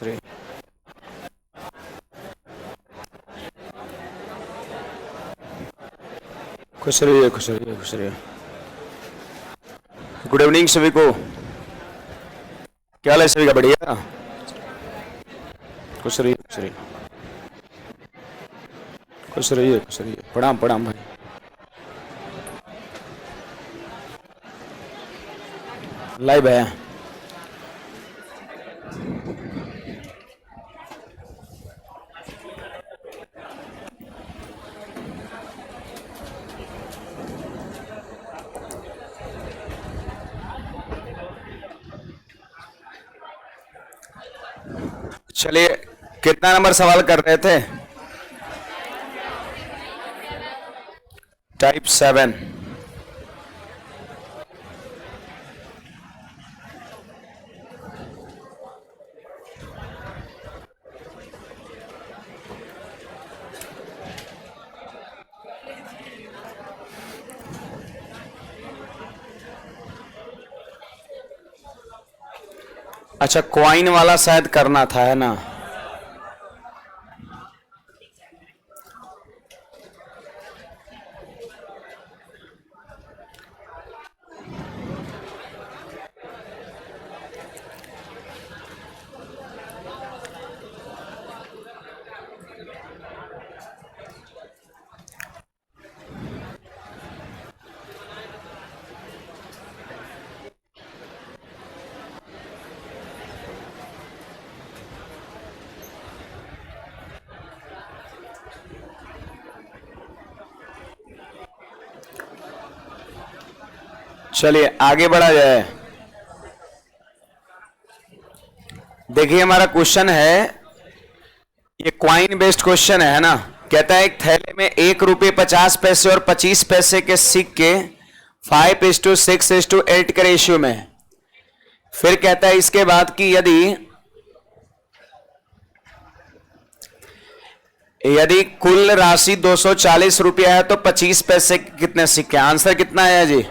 रहिए। खुश रहिए, खुश रहिए, खुश रहिए। गुड इवनिंग सभी को। क्या हाल है सभी का? बढ़िया। खुश रहिए, खुश रहिए, खुश रहिए, खुश रहिए। प्रणाम प्रणाम भाई। लाइव है। चलिए, कितना नंबर सवाल कर रहे थे? टाइप 7। अच्छा, क्वाइन वाला शायद करना था, है ना? चलिए आगे बढ़ा जाए। देखिए, हमारा क्वेश्चन है, ये क्वाइन बेस्ड क्वेश्चन है ना। कहता है एक थैले में 1 रुपये 50 पैसे और 25 पैसे के सिक्के 5:6:8 के रेशियो में है। फिर कहता है इसके बाद कि यदि कुल राशि 240 रुपया है तो 25 पैसे के कितने सिक्के? आंसर कितना आया जी?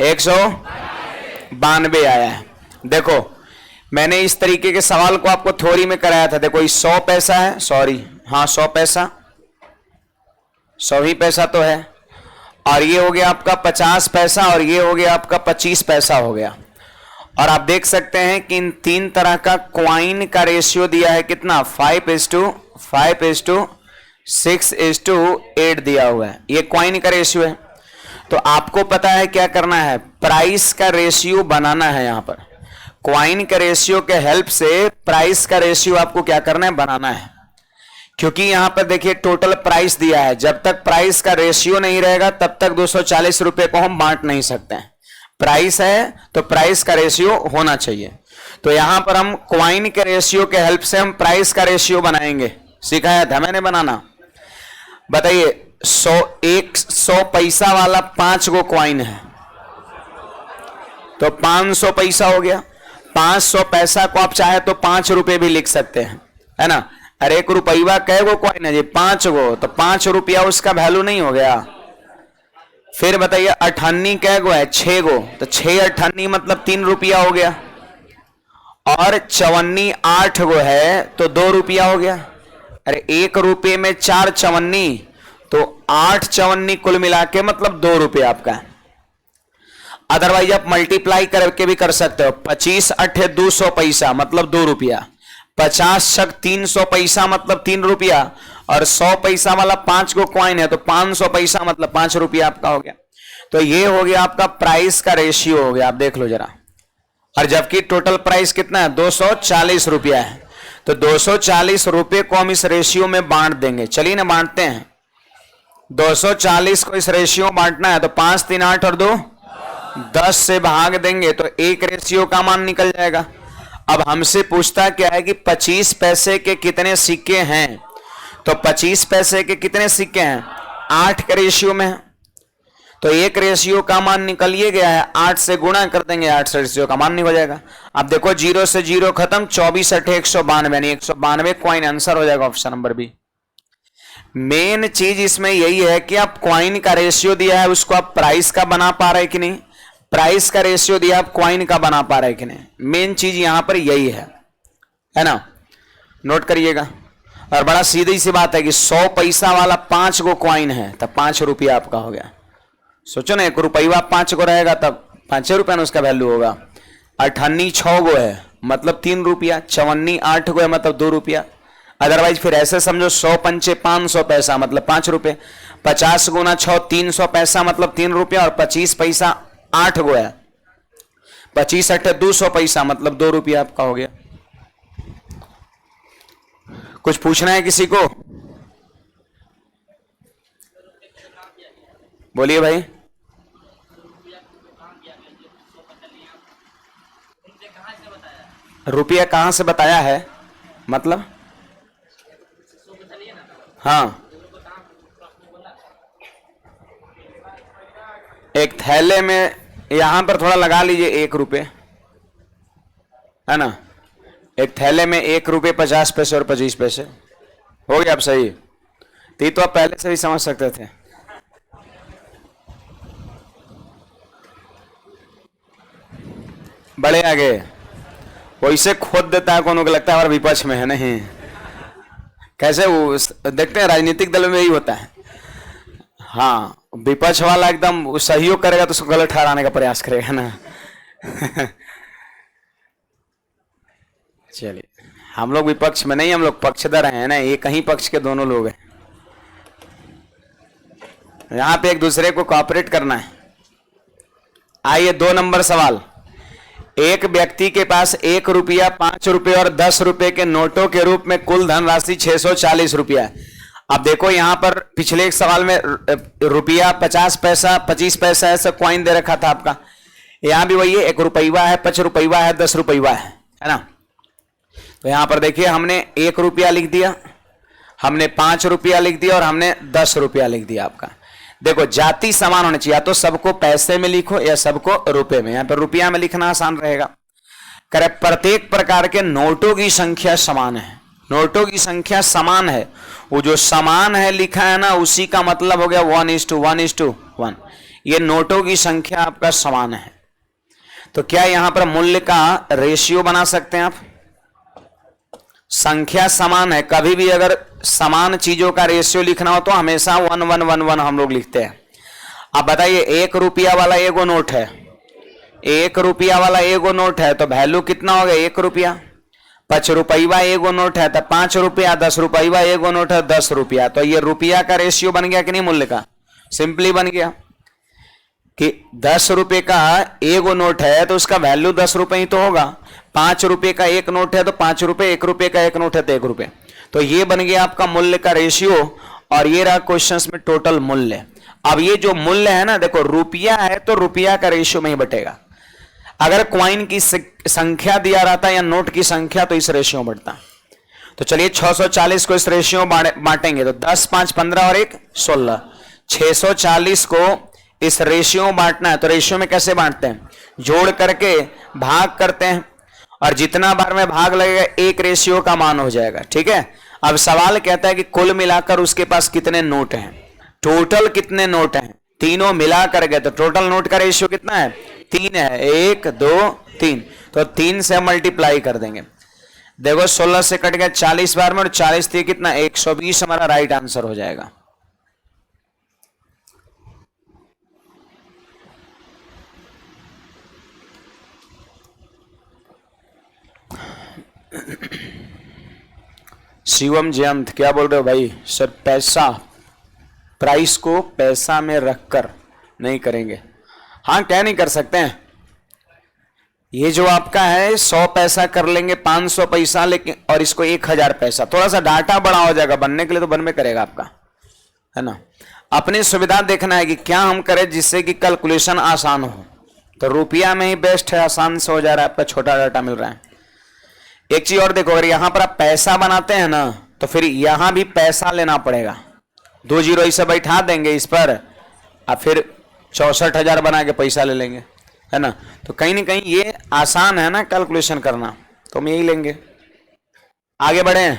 192 आया है। देखो, मैंने इस तरीके के सवाल को आपको थ्योरी में कराया था। देखो, ये 100 पैसा है, सॉरी, हाँ 100 पैसा, 100 ही पैसा तो है। और ये हो गया आपका 50 पैसा और ये हो गया आपका 25 पैसा हो गया। और आप देख सकते हैं कि इन तीन तरह का क्वाइन का रेशियो दिया है कितना? 5:6:8 दिया हुआ है। ये क्वाइन का रेशियो है। तो आपको पता है क्या करना है? प्राइस का रेशियो बनाना है। यहां पर क्वाइन के रेशियो के हेल्प से प्राइस का रेशियो आपको क्या करना है? बनाना है। क्योंकि यहां पर देखिए टोटल प्राइस दिया है, जब तक प्राइस का रेशियो नहीं रहेगा तब तक 240 रुपए को हम बांट नहीं सकते हैं। प्राइस है तो प्राइस का रेशियो होना चाहिए। तो यहां पर हम क्वाइन के रेशियो के हेल्प से हम प्राइस का रेशियो बनाएंगे। सिखाया था मैंने बनाना। बताइए, 100 पैसा वाला 5 गो क्वाइन है तो 500 पैसा हो गया। 500 पैसा को आप चाहे तो 5 रुपए भी लिख सकते हैं, है ना। अरे 1 रुपया कै गो क्वाइन है जी? 5 गो, तो 5 रुपया उसका वैल्यू नहीं हो गया। फिर बताइए, अठन्नी कै गो है? 6 गो, तो 6 अठन्नी मतलब 3 रुपया हो गया। और चवन्नी 8 गो है तो 2 रुपया हो गया। अरे 1 रुपये में 4 चवन्नी, तो 8 चवन्नी कुल मिला के मतलब 2 रुपये आपका। अदरवाइज आप मल्टीप्लाई करके भी कर सकते हो। 25 अठे 200 पैसा मतलब 2 रुपया, 50 छक 300 पैसा मतलब 3 रुपया, और 100 पैसा वाला 5 को क्वाइन है तो 500 पैसा मतलब 5 रुपया आपका हो गया। तो ये हो गया आपका प्राइस का रेशियो हो गया, आप देख लो जरा। और जबकि टोटल प्राइस कितना है? 240 रुपया है। तो 240 रुपये को हम इस रेशियो में बांट देंगे। चलिए ना, बांटते हैं। 240 को इस रेशियो में बांटना है तो 5 3 8 और 2 10 से भाग देंगे तो एक रेशियो का मान निकल जाएगा। अब हमसे पूछता क्या है कि 25 पैसे के कितने सिक्के हैं? तो 25 पैसे के कितने सिक्के हैं? 8 के रेशियो में है। तो एक रेशियो का मान निकल ये गया है, 8 से गुणा कर देंगे, 8 से रेशियो का मान नहीं हो जाएगा। अब देखो, 0 से 0 खत्म, 24 अठे 192, यानी 192 क्वाइन आंसर हो जाएगा ऑप्शन नंबर बी। मेन चीज इसमें यही है कि आप क्वाइन का रेशियो दिया है उसको आप प्राइस का बना पा रहे कि नहीं, प्राइस का रेशियो दिया आप क्वाइन का बना पा रहे कि नहीं। मेन चीज यहां पर यही है। है ना, नोट करिएगा। और बड़ा सीधी सी बात है कि 100 पैसा वाला 5 गो कॉइन है तब 5 रुपया आपका हो गया। सोचो ना, 1 रुपया 5 गो रहेगा तब 5 रुपया ना उसका वैल्यू होगा। 98 6 गो है मतलब 3 रुपया, 54 8 गो है मतलब 2 रुपया। अदरवाइज फिर ऐसे समझो 100 पंचे 500 पैसा मतलब 5 रुपये, 50 गुना 6 300 पैसा मतलब 3 रुपया, और 25 पैसा 8 गो है, 25 8 200 पैसा मतलब 2 रुपया आपका हो गया। कुछ पूछना है किसी को? बोलिए भाई। रुपया कहां से बताया है मतलब? हाँ, एक थैले में, यहां पर थोड़ा लगा लीजिए 1 रुपये, है ना, एक थैले में 1 रुपये 50 पैसे और 25 पैसे हो गया। आप सही, तो ये तो आप पहले से ही समझ सकते थे। बड़े आगे वैसे खोद देता है, कोनो को लगता है और विपक्ष में है नहीं। कैसे वो देखते हैं राजनीतिक दल में यही होता है। हाँ, विपक्ष वाला एकदम सहयोग करेगा तो उसको गलत ठहराने का प्रयास करेगा ना। चलिए, हम लोग विपक्ष में नहीं, हम लोग पक्षधर हैं ना, एक ही पक्ष के दोनों लोग हैं। यहां पे एक दूसरे को कोऑपरेट करना है। आइए 2 नंबर सवाल। एक व्यक्ति के पास 1 रुपया 5 रुपये और 10 रुपये के नोटों के रूप में कुल धनराशि 640 रुपया है। अब देखो यहां पर पिछले एक सवाल में रुपया 50 पैसा 25 पैसा ऐसा क्वाइन दे रखा था आपका, यहां भी वही है, 1 रुपया है 5 रुपया है 10 रुपया है ना। तो यहां पर देखिए हमने 1 रुपया लिख दिया, हमने 5 रुपया लिख दिया और हमने 10 रुपया लिख दिया आपका। देखो जाति समान होनी चाहिए, या तो सबको पैसे में लिखो या सबको रुपए में। यहां पर रुपया में लिखना आसान रहेगा। करे प्रत्येक प्रकार के नोटों की संख्या समान है, नोटों की संख्या समान है, वो जो समान है लिखा है ना उसी का मतलब हो गया 1:1:1। ये नोटों की संख्या आपका समान है। तो क्या यहां पर मूल्य का रेशियो बना सकते हैं आप? संख्या समान है, कभी भी अगर समान चीजों का रेशियो लिखना हो तो हमेशा 1:1:1 हम लोग लिखते हैं। अब बताइए 1 रुपया वाला एगो नोट है, 1 रुपया वाला एगो नोट है तो वैल्यू कितना हो गया 1 रुपया। 5 रुपया एगो नोट है तो 5 रुपया, 10 रुपया एगो नोट है 10 रुपया। तो ये रुपया का रेशियो बन गया कि नहीं मूल्य का? सिंपली बन गया कि 10 रुपए का एगो नोट है तो उसका वैल्यू 10 रुपए ही तो होगा। 5 रुपए का एक नोट है तो 5 रुपए, 1 रुपए का एक नोट है तो 1 रुपए। तो ये बन गया आपका मूल्य का रेशियो, और ये रहा क्वेश्चंस में टोटल मूल्य। अब ये जो मूल्य है ना, देखो रुपया है तो रुपया का रेशियो में ही बटेगा। अगर क्वाइन की संख्या दिया रहता या नोट की संख्या तो इस रेशियो में बढ़ता। तो चलिए 640 को इस रेशियो बांटेंगे तो 10 5 15 और 1 16। 640 को इस रेशियो में बांटना है तो रेशियो में कैसे बांटते हैं? जोड़ करके भाग करते हैं, और जितना बार में भाग लगेगा 1 रेशियो का मान हो जाएगा। ठीक है, अब सवाल कहता है कि कुल मिलाकर उसके पास कितने नोट हैं, टोटल कितने नोट हैं, तीनों मिला करके। तो टोटल नोट का रेशियो कितना है? 3 है, 1 2 3। तो 3 से मल्टीप्लाई कर देंगे। देखो 16 से कट गया 40 बार में, और 40 थी कितना 120 हमारा राइट आंसर हो जाएगा। शिवम जयंत क्या बोल रहे हो भाई? सर पैसा, प्राइस को पैसा में रखकर नहीं करेंगे। हाँ, क्या नहीं कर सकते हैं? ये जो आपका है 100 पैसा कर लेंगे, 500 पैसा लेकिन, और इसको 1000 पैसा। थोड़ा सा डाटा बड़ा हो जाएगा, बनने के लिए तो बन में करेगा आपका, है ना। अपनी सुविधा देखना है कि क्या हम करें जिससे कि कैलकुलेशन आसान हो। तो रुपया में ही बेस्ट है, आसान से हो जा रहा है, आपका छोटा डाटा मिल रहा है। एक चीज और देखो, अगर यहां पर आप पैसा बनाते हैं ना तो फिर यहां भी पैसा लेना पड़ेगा। 2 जीरो इसे बैठा देंगे इस पर, और फिर 64,000 बना के पैसा ले लेंगे, है ना। तो कहीं ना कहीं ये आसान है ना कैलकुलेशन करना, तो हम यही लेंगे। आगे बढ़े।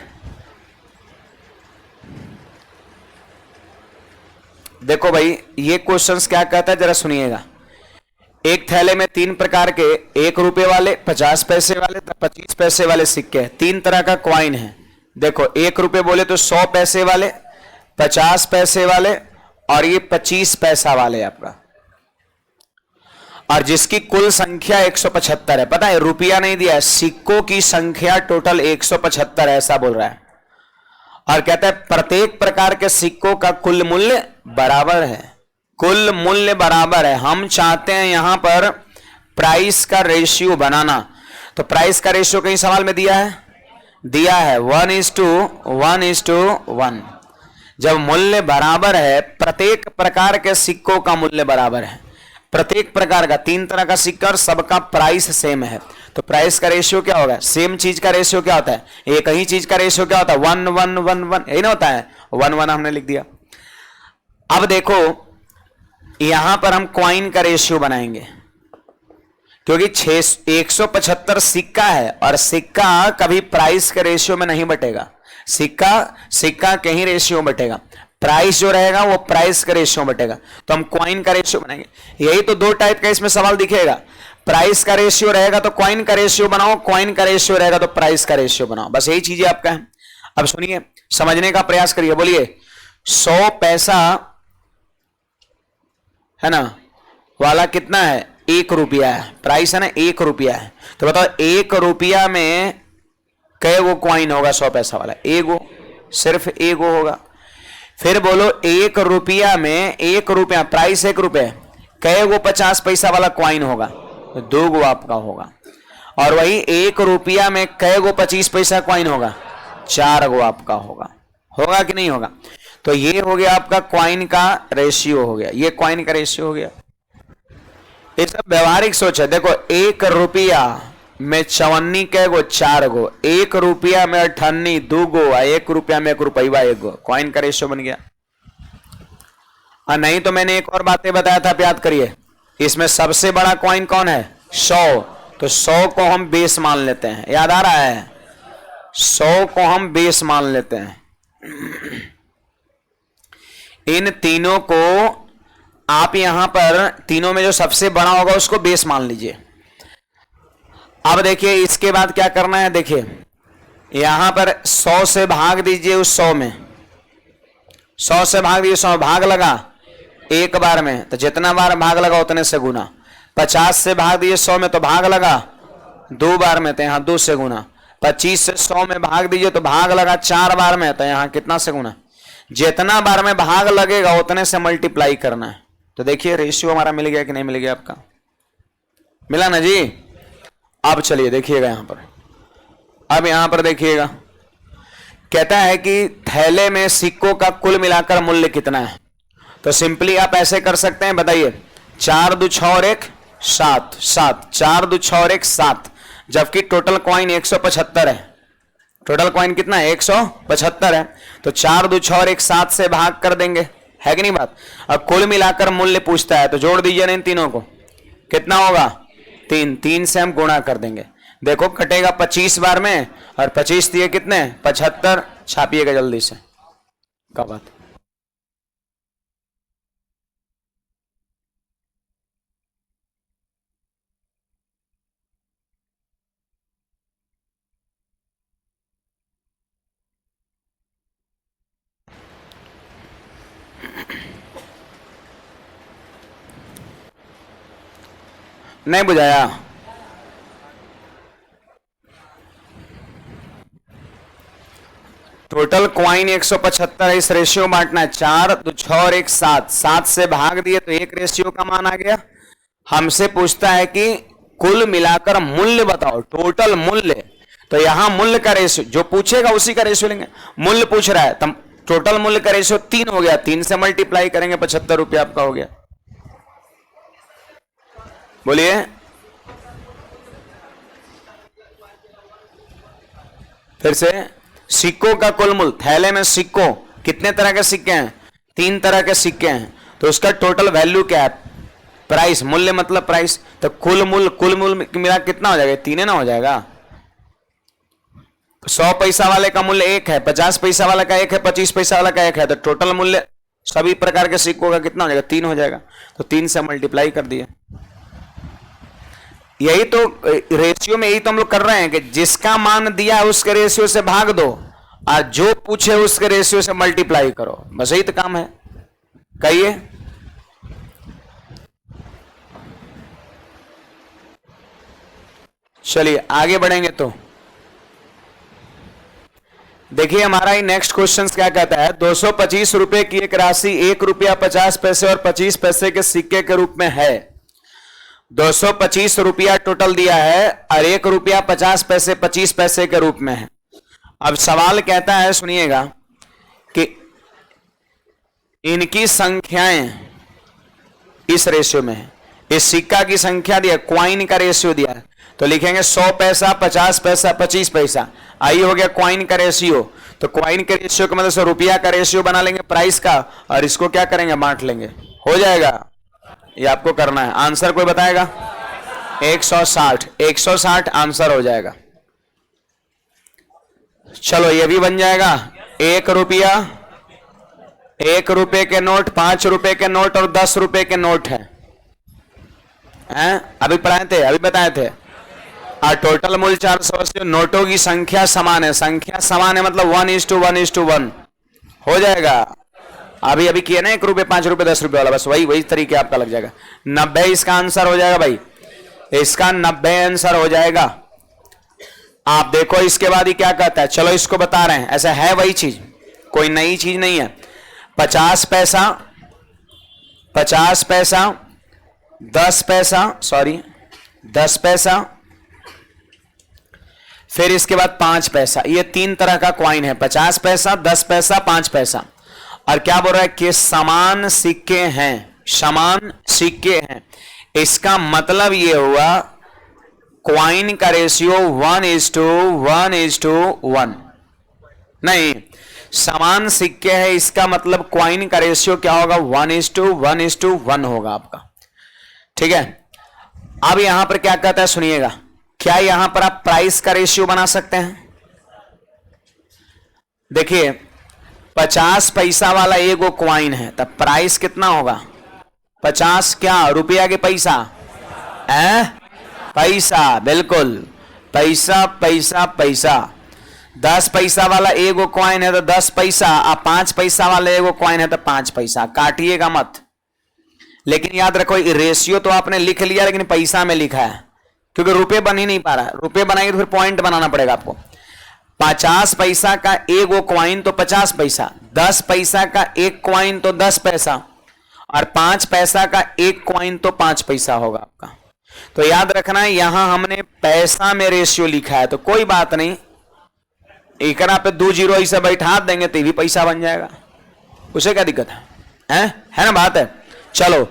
देखो भाई ये क्वेश्चंस क्या कहता है जरा सुनिएगा। एक थैले में 3 प्रकार के 1 रुपए वाले, 50 पैसे वाले, 25 पैसे वाले सिक्के हैं। 3 तरह का क्वाइन है। देखो 1 रुपए बोले तो 100 पैसे वाले, 50 पैसे वाले और ये 25 पैसा वाले आपका, और जिसकी कुल संख्या 175 है। पता है रुपया नहीं दिया है, सिक्कों की संख्या टोटल 175 है, ऐसा बोल रहा है। और कहता है प्रत्येक प्रकार के सिक्कों का कुल मूल्य बराबर है, कुल मूल्य बराबर है। हम चाहते हैं यहां पर प्राइस का रेशियो बनाना, तो प्राइस का रेशियो कहीं सवाल में दिया है, दिया है 1:1:1। जब मूल्य बराबर है, प्रत्येक प्रकार के सिक्कों का मूल्य बराबर है, प्रत्येक प्रकार का 3 तरह का सिक्का और सबका प्राइस सेम है, तो प्राइस का रेशियो क्या होगा? सेम चीज का रेशियो क्या होता है? एक ही चीज का रेशियो क्या होता है? 1:1:1, यही ना होता है। 1:1 हमने लिख दिया। अब देखो यहां पर हम क्वाइन का रेशियो बनाएंगे, क्योंकि 175 सिक्का है और सिक्का कभी प्राइस के रेशियो में नहीं बटेगा, सिक्का के ही रेशियो में बटेगा। प्राइस जो रहेगा वो प्राइस का रेशियो बटेगा, तो हम क्वाइन का रेशियो बनाएंगे। यही तो 2 टाइप का इसमें सवाल दिखेगा, प्राइस का रेशियो रहेगा तो क्वाइन का रेशियो बनाओ, क्वाइन का रेशियो रहेगा तो प्राइस का रेशियो बनाओ, बस यही चीजें आपका है। अब सुनिए, समझने का प्रयास करिए। बोलिए 100 पैसा है ना वाला कितना है? 1 रुपया है, प्राइस है ना 1 रुपया है। तो बताओ 1 रुपया में कै गो क्वाइन होगा? 100 पैसा वाला एगो, सिर्फ एगो होगा। फिर बोलो 1 रुपया में 1 रुपया, प्राइस 1 रुपया, कै गो 50 पैसा वाला क्वाइन होगा? 2 गो आपका होगा। और वही 1 रुपया में कै गो 25 पैसा क्वाइन होगा? 4 गो आपका होगा। होगा कि नहीं होगा? तो ये हो गया आपका क्वाइन का रेशियो हो गया, ये क्वाइन का रेशियो हो गया। ये सब व्यवहारिक सोच है। देखो 1 रुपया में 54 कै गो? 4 गो। 1 रुपया में 58 2 गो, 1 रुपया में 1 रुपया 1 गो, क्वाइन का रेशियो बन गया। और नहीं तो मैंने एक और बातें बताया था, याद करिए। इसमें सबसे बड़ा क्वाइन कौन है? 100, तो 100 को हम बेस मान लेते हैं, याद आ रहा है? 100 को हम बेस मान लेते हैं। इन तीनों को आप यहां पर, तीनों में जो सबसे बड़ा होगा उसको बेस मान लीजिए। अब देखिए इसके बाद क्या करना है, देखिए यहां पर 100 से भाग दीजिए उस 100 में, 100 से भाग दीजिए, 100 भाग लगा एक बार में, तो जितना बार भाग लगा उतने से गुना। 50 से भाग दीजिए 100 में, तो भाग लगा 2 बार में, तो यहां 2 से गुना। 25 से 100 में भाग दीजिए तो भाग लगा 4 बार में, तो यहां कितना से गुना। जितना बार में भाग लगेगा उतने से मल्टीप्लाई करना है। तो देखिए रेशियो हमारा मिल गया कि नहीं मिल गया? आपका मिला ना जी। अब चलिए देखिएगा यहां पर, अब यहां पर देखिएगा, कहता है कि थैले में सिक्कों का कुल मिलाकर मूल्य कितना है। तो सिंपली आप ऐसे कर सकते हैं, बताइए 4 2 6 और 1 7, 4 2 6 और 1 7, जबकि टोटल कॉइन 175 है। टोटल कॉइन कितना है? 175 है। तो 4 2 6 और 1 7 से भाग कर देंगे, है कि नहीं बात? अब कुल मिलाकर मूल्य पूछता है, तो जोड़ दीजिए ना इन तीनों को, कितना होगा? 3 से हम गुणा कर देंगे। देखो कटेगा 25 बार में, और 25 दिए कितने? 75। छापिएगा जल्दी से, क्या बात। नहीं बुझाया? टोटल क्वाइन 175 है, इस रेशियो बांटना है। 4 2 6 और 1 7, 7 से भाग दिए तो एक रेशियो का मान आ गया। हमसे पूछता है कि कुल मिलाकर मूल्य बताओ, टोटल मूल्य। तो यहां मूल्य का रेशियो जो पूछेगा उसी का रेशियो लेंगे। मूल्य पूछ रहा है, तब टोटल मूल्य का रेशियो 3 हो गया, 3 से मल्टीप्लाई करेंगे, 75 रुपया आपका हो गया। बोलिए फिर से। सिक्कों का कुल मूल्य, थैले में सिक्कों, कितने तरह के सिक्के हैं? 3 तरह के सिक्के हैं, तो उसका टोटल वैल्यू क्या है? प्राइस, मूल्य मतलब प्राइस। तो कुल मूल्य मिला कितना हो जाएगा? 3 ना हो जाएगा। 100 पैसा वाले का मूल्य 1 है, 50 पैसा वाला का 1 है, 25 पैसा वाला का 1 है, तो टोटल मूल्य सभी प्रकार के सिक्कों का कितना हो जाएगा? 3 हो जाएगा। तो 3 से मल्टीप्लाई कर दिए। यही तो रेशियो में, यही तो हम लोग कर रहे हैं कि जिसका मान दिया है उसके रेशियो से भाग दो और जो पूछे उसके रेशियो से मल्टीप्लाई करो, बस यही तो काम है। कहिए चलिए आगे बढ़ेंगे। तो देखिए हमारा ही नेक्स्ट क्वेश्चन क्या कहता है, 225 रुपए की एक राशि 1 रुपया 50 पैसे और 25 पैसे के सिक्के के रूप में है। 225 रुपया टोटल दिया है और 1 रुपया 50 पैसे 25 पैसे के रूप में है। अब सवाल कहता है, सुनिएगा, कि इनकी संख्याएं इस रेशियो में है। इस सिक्का की संख्या दिया, क्वाइन का रेशियो दिया है, तो लिखेंगे 100 पैसा 50 पैसा 25 पैसा। आई हो गया क्वाइन का रेशियो। तो क्वाइन के रेशियो की मदद से रुपया का रेशियो बना लेंगे प्राइस का, और इसको क्या करेंगे, बांट लेंगे, हो जाएगा। ये आपको करना है। आंसर कोई बताएगा? 160, 160 आंसर हो जाएगा। चलो ये भी बन जाएगा। 1 रुपया, 1 रुपए के नोट, 5 रुपए के नोट और 10 रुपए के नोट है। अभी पढ़ाए थे, अभी बताए थे। और टोटल मूल्य 480। नोटों की संख्या समान है, संख्या समान है मतलब 1:1:1 हो जाएगा। अभी अभी किए ना 1 रुपए 5 रुपए 10 रुपए वाला, बस वही तरीके आपका लग जाएगा। 90 इसका आंसर हो जाएगा भाई, इसका 90 आंसर हो जाएगा। आप देखो इसके बाद ही क्या कहता है, चलो इसको बता रहे हैं। ऐसा है वही चीज, कोई नई चीज नहीं है। 50 पैसा 50 पैसा 10 पैसा, सॉरी 10 पैसा, फिर इसके बाद 5 पैसा। ये 3 तरह का क्वाइन है, 50 पैसा 10 पैसा 5 पैसा। और क्या बोल रहा है कि समान सिक्के हैं, समान सिक्के हैं। इसका मतलब ये हुआ क्वाइन का रेशियो 1:1:1 नहीं, समान सिक्के है, इसका मतलब क्वाइन का रेशियो क्या होगा, 1:1:1 होगा आपका। ठीक है। अब यहां पर क्या कहता है, सुनिएगा। क्या यहां पर आप प्राइस का रेशियो बना सकते हैं? देखिए 50 पैसा वाला एगो क्वाइन है, तब प्राइस कितना होगा? 50 क्या रुपया के पैसा पैसा, बिल्कुल पैसा पैसा पैसा। 10 पैसा वाला एगो क्वाइन है तो 10 पैसा, और 5 पैसा वाला एगो क्वाइन है तो 5 पैसा। काटिएगा मत, लेकिन याद रखो रेशियो तो आपने लिख लिया लेकिन पैसा में लिखा है, क्योंकि रुपए बन ही नहीं पा रहा। रुपए बनाएंगे तो फिर पॉइंट बनाना पड़ेगा आपको। 50 पैसा का एगो क्वाइन तो 50 पैसा, 10 पैसा का एक क्वाइन तो 10 पैसा, और 5 पैसा का एक क्वाइन तो 5 पैसा होगा आपका। तो याद रखना है यहां हमने पैसा में रेशियो लिखा है, तो कोई बात नहीं, एकरा पे 2 जीरो ऐसे बैठा देंगे तो भी पैसा बन जाएगा, उसे क्या दिक्कत है ना बात है। चलो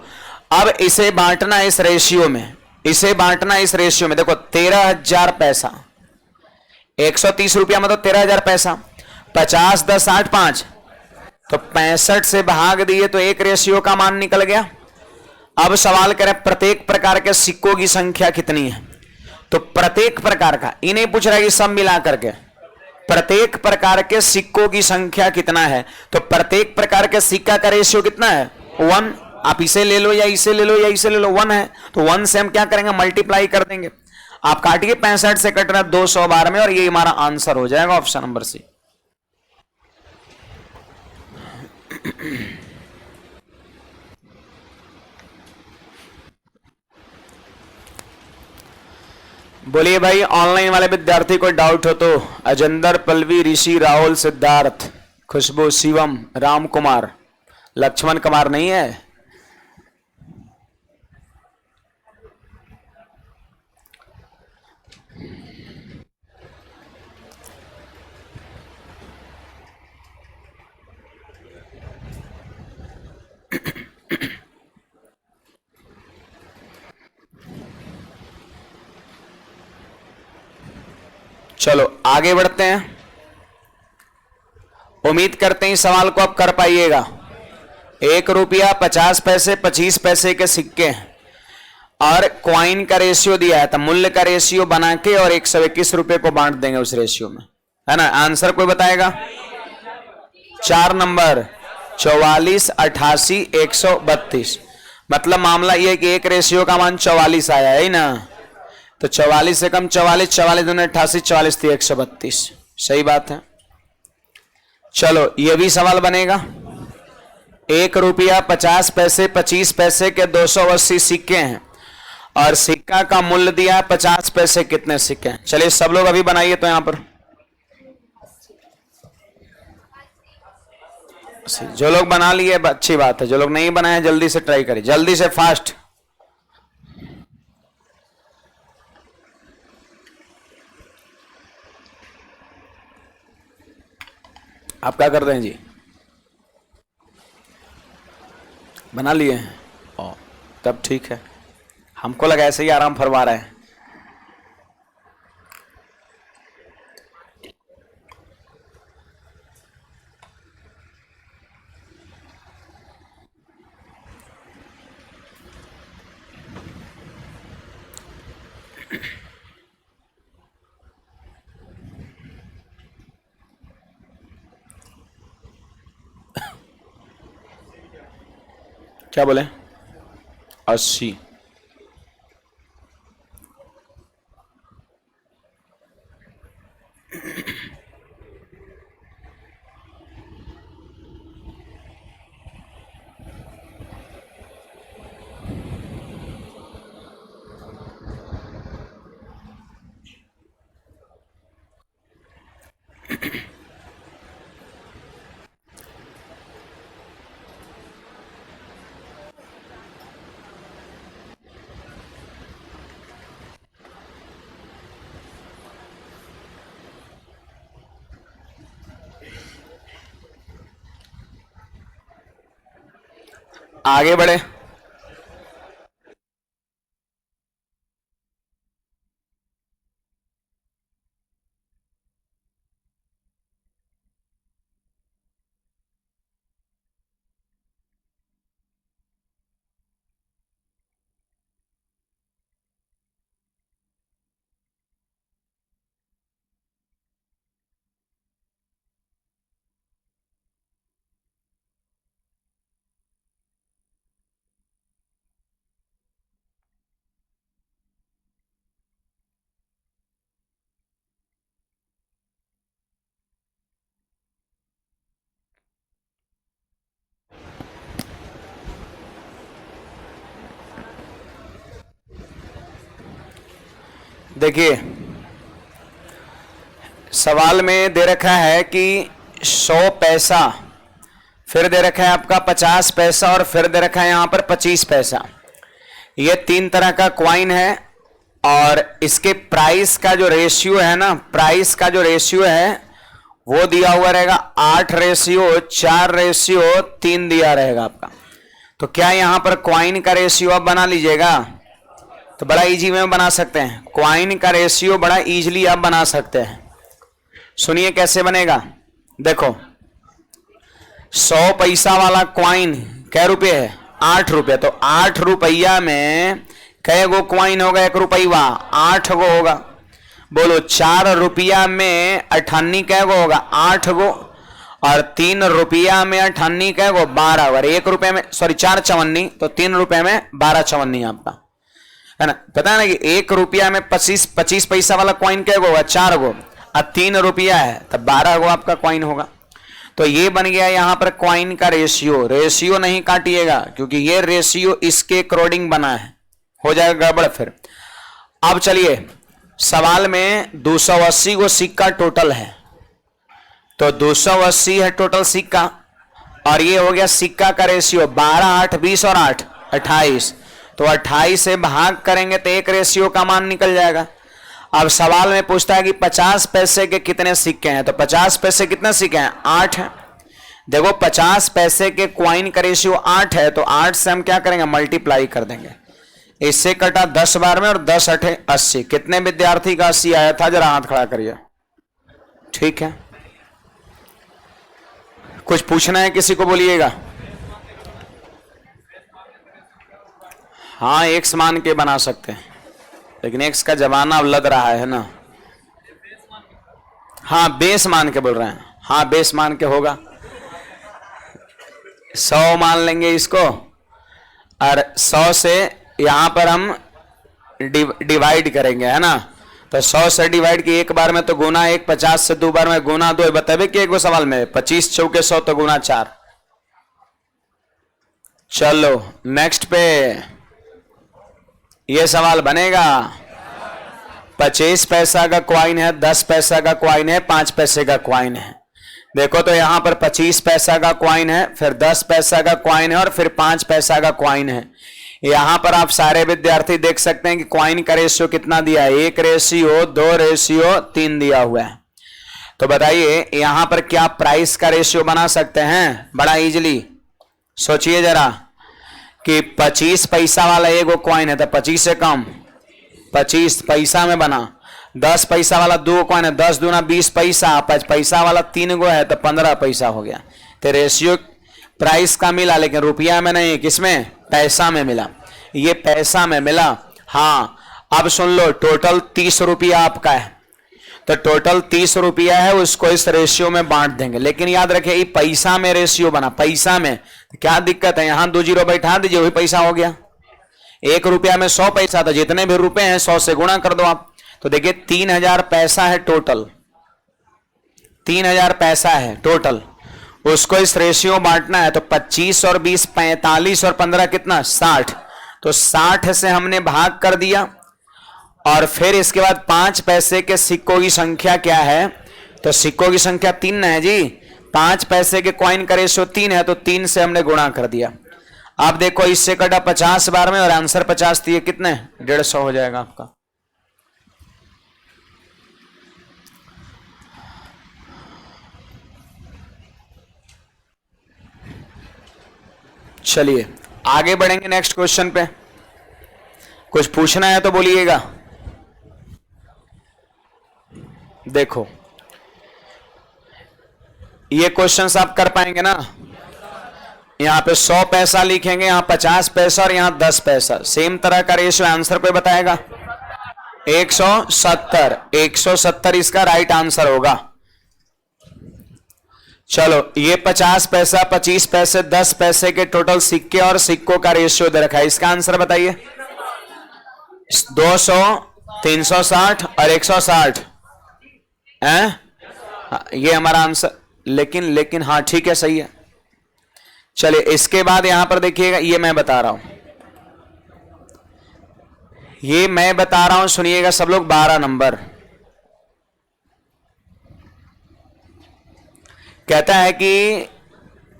अब इसे बांटना इस रेशियो में, इसे बांटना इस रेशियो में। देखो 13,000 पैसा, 130 रुपया मतलब 13,000 पैसा। 50 10 8 5, तो 65 से भाग दिए तो एक रेशियो का मान निकल गया। अब सवाल करें प्रत्येक प्रकार के सिक्कों की संख्या कितनी है, तो प्रत्येक प्रकार का, ये नहीं पूछ रहा कि सब मिला करके, प्रत्येक प्रकार के सिक्कों की संख्या कितना है, तो प्रत्येक प्रकार के सिक्का का रेशियो कितना है, 1। आप इसे ले लो या इसे ले लो या इसे ले लो, 1 है, तो 1 से हम क्या करेंगे, मल्टीप्लाई कर देंगे। आप काटिए, 65 से कट रहा है 212 में, और ये हमारा आंसर हो जाएगा ऑप्शन नंबर सी। बोलिए भाई, ऑनलाइन वाले विद्यार्थी कोई डाउट हो तो। अजेंदर, पल्लवी, ऋषि, राहुल, सिद्धार्थ, खुशबू, शिवम, राम कुमार, लक्ष्मण कुमार नहीं है। चलो आगे बढ़ते हैं। उम्मीद करते हैं इस सवाल को आप कर पाइएगा। 1 रुपया 50 पैसे 25 पैसे के सिक्के हैं और क्वाइन का रेशियो दिया है, तो मूल्य का रेशियो बना के और 121 रुपए को बांट देंगे उस रेशियो में, है ना। आंसर कोई बताएगा? 4 नंबर 44 88 132। मतलब मामला यह है कि एक रेशियो का मान 44 आया है ना, तो 44 से कम 44, 44 दूनी 88, 44 थी 132। सही बात है। चलो ये भी सवाल बनेगा। 1 रुपया 50 पैसे 25 पैसे के 280 सिक्के हैं और सिक्का का मूल्य दिया है 50 पैसे। कितने सिक्के हैं? चलिए सब लोग अभी बनाइए। तो यहां पर जो लोग बना लिए अच्छी बात है, जो लोग नहीं बनाए जल्दी से ट्राई करिए, जल्दी से फास्ट। आप क्या कर रहे हैं जी? बना लिए हैं? ओ, तब ठीक है। हमको लगा ऐसे ही आराम फरमा रहे हैं। क्या बोले? 80। आगे बढ़े। देखिए सवाल में दे रखा है कि 100 पैसा, फिर दे रखा है आपका 50 पैसा और फिर दे रखा है यहां पर 25 पैसा। ये 3 तरह का क्वाइन है और इसके प्राइस का जो रेशियो है ना, प्राइस का जो रेशियो है वो दिया हुआ रहेगा 8:4:3 दिया रहेगा आपका। तो क्या यहां पर क्वाइन का रेशियो आप बना लीजिएगा? तो बड़ा इजी में बना सकते हैं। क्वाइन का रेशियो बड़ा इजीली आप बना सकते हैं। सुनिए कैसे बनेगा। देखो 100 पैसा वाला क्वाइन कै रुपये है? 8 रुपये। तो 8 रुपया में कै गो क्वाइन होगा? 1 रुपया 8 गो होगा। बोलो 4 रुपया में 98 कै गो होगा? 8 गो। और 3 रुपया में 98 कै गो? 12। और 1 रुपये में 4 चवन्नी, तो 3 रुपये में 12 चवन्नी आपका है ना। पता है ना कि 1 रुपया में 25 पैसा वाला क्वाइन कै गो होगा? 4 गो। अब 3 रुपया है तब 12 गो आपका क्वाइन होगा। तो ये बन गया यहां पर क्वाइन का रेशियो। रेशियो नहीं काटिएगा क्योंकि ये रेशियो इसके अकॉर्डिंग बना है, हो जाएगा गड़बड़ फिर। अब चलिए सवाल में 280 गो सिक्का टोटल है, तो 280 है टोटल सिक्का और ये हो गया सिक्का का रेशियो 12, 8, 20 और 8 28। तो 28 से भाग करेंगे तो एक रेशियो का मान निकल जाएगा। अब सवाल में पूछता है कि 50 पैसे के कितने सिक्के हैं? तो 50 पैसे कितने सिक्के हैं? 8 हैं। देखो 50 पैसे के क्वाइन का रेशियो 8 है, तो 8 से हम क्या करेंगे? मल्टीप्लाई कर देंगे। इससे कटा 10 बार में और 10 8 80। कितने विद्यार्थी का 80 आया था? जरा हाथ खड़ा करिए। ठीक है, कुछ पूछना है किसी को? बोलिएगा। हाँ एक्स मान के बना सकते हैं, लेकिन एक्स का जमाना अब लग रहा है ना। हाँ बेस मान के बोल रहे हैं। हाँ बेस मान के होगा। 100 मान लेंगे इसको और 100 से यहां पर हम डिवाइड करेंगे, है ना। तो 100 से डिवाइड की एक बार में तो गुना 1, 50 से 2 बार में गुना 2। बताबे कि एक सवाल में 25 चौके 100 तो गुना 4। चलो नेक्स्ट पे ये सवाल बनेगा। 25 पैसा का क्वाइन है, 10 पैसा का क्वाइन है, 5 पैसे का क्वाइन है। देखो तो यहां पर 25 पैसा का क्वाइन है, फिर 10 पैसा का क्वाइन है और फिर 5 पैसा का क्वाइन है। यहां पर आप सारे विद्यार्थी देख सकते हैं कि क्वाइन का रेशियो कितना दिया है, 1:2:3 दिया हुआ है। तो बताइए यहां पर क्या प्राइस का रेशियो बना सकते हैं बड़ा इजीली। सोचिए जरा कि 25 पैसा वाला एक क्वाइन है तो 25 से कम 25 पैसा में बना। 10 पैसा वाला 2 क्वाइन है, 10 दूना 20 पैसा। 5 पैसा वाला 3 गो है तो 15 पैसा हो गया। तो रेशियो प्राइस का मिला लेकिन रुपया में नहीं, किसमें, पैसा में मिला। ये पैसा में मिला। हाँ अब सुन लो, टोटल 30 रुपया आपका है, तो टोटल 30 रुपया है, उसको इस रेशियो में बांट देंगे। लेकिन याद रखिए ये पैसा में रेशियो बना, पैसा में तो क्या दिक्कत है, यहां 2 जीरो बैठा दीजिए, वही पैसा हो गया। 1 रुपया में 100 पैसा, तो जितने भी रुपए हैं 100 से गुणा कर दो आप। तो देखिए 3000 पैसा है टोटल, 3000 पैसा है टोटल, उसको इस रेशियो बांटना है। तो 25 और 20 45 और 15 कितना, 60। तो 60 से हमने भाग कर दिया और फिर इसके बाद 5 पैसे के सिक्कों की संख्या क्या है, तो सिक्कों की संख्या 3 है जी। 5 पैसे के कॉइन का रेशियो 3 है, तो 3 से हमने गुणा कर दिया। आप देखो इससे कटा 50 बार में और आंसर 50 दिए, कितने, 150 हो जाएगा आपका। चलिए आगे बढ़ेंगे नेक्स्ट क्वेश्चन पे। कुछ पूछना है तो बोलिएगा। देखो ये क्वेश्चंस आप कर पाएंगे ना। यहां पे 100 पैसा लिखेंगे, यहां 50 पैसा और यहां 10 पैसा, सेम तरह का रेशियो आंसर पे बताएगा। 170, 170 इसका राइट आंसर होगा। चलो ये 50 पैसा, 25 पैसे, 10 पैसे के टोटल सिक्के और सिक्कों का रेशियो दे रखा है। इसका आंसर बताइए। 200, 360 और 160 है, ये हमारा आंसर। लेकिन हाँ ठीक है, सही है। चलिए इसके बाद यहां पर देखिएगा, ये मैं बता रहा हूं, ये मैं बता रहा हूं, सुनिएगा सब लोग। 12 नंबर कहता है कि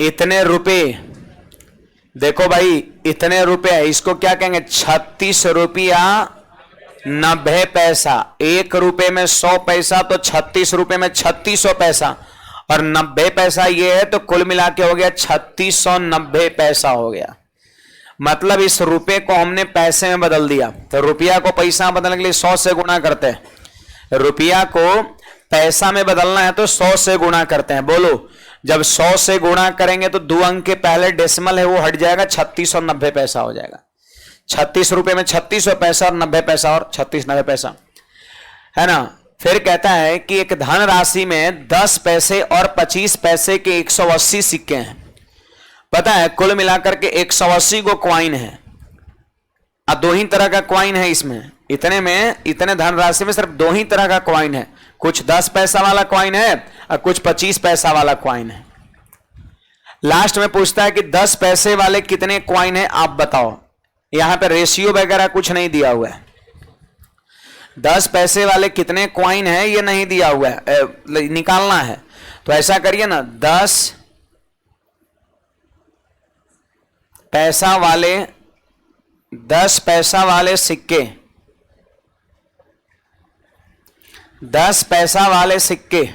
इतने रुपए, देखो भाई इतने रुपए है, इसको क्या कहेंगे, 36 रुपया 90 पैसा। 1 रुपए में 100 पैसा, तो 36 रुपए में 3600 पैसा और 90 पैसा ये है, तो कुल मिला के हो गया 3690 पैसा हो गया। मतलब इस रुपए को हमने पैसे में बदल दिया। तो रुपया को पैसा बदलने के लिए 100 से गुणा करते हैं। रुपया को पैसा में बदलना है तो 100 से गुणा करते हैं। बोलो, जब 100 से गुणा करेंगे तो 2 अंक के पहले डेसिमल है वो हट जाएगा, 3690 पैसा हो जाएगा। 36 रुपए में 3600 पैसा और 90 पैसा और 3690 पैसा, है ना। फिर कहता है कि एक धन राशि में 10 पैसे और 25 पैसे के 180 सिक्के हैं। पता है कुल मिलाकर के 180 को क्वाइन है। अब 2 ही तरह का क्वाइन है इसमें, इतने धन राशि में सिर्फ 2 ही तरह का क्वाइन है। कुछ 10 पैसा वाला क्वाइन है और कुछ 25 पैसा वाला क्वाइन है। लास्ट में पूछता है कि 10 पैसे वाले कितने क्वाइन है आप बताओ। यहां पर रेशियो वगैरह कुछ नहीं दिया हुआ है। 10 पैसे वाले कितने क्वाइन है ये नहीं दिया हुआ है, निकालना है। तो ऐसा करिए ना, 10 पैसा वाले सिक्के, 10 पैसा वाले सिक्के,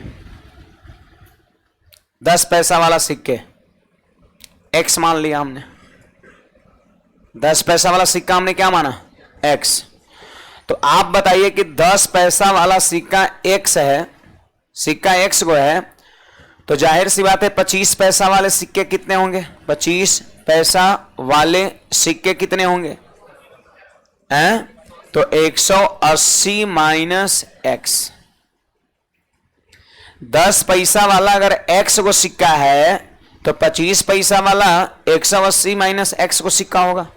10 पैसा वाला सिक्के x मान लिया हमने। 10 पैसा वाला सिक्का हमने क्या माना, x। तो आप बताइए कि 10 पैसा वाला सिक्का x है, सिक्का x को है, तो जाहिर सी बात है 25 पैसा वाले सिक्के कितने होंगे, 25 पैसा वाले सिक्के कितने होंगे हैं, तो 180 माइनस x। 10 पैसा वाला अगर x को सिक्का है तो 25 पैसा वाला 180 माइनस x को सिक्का होगा।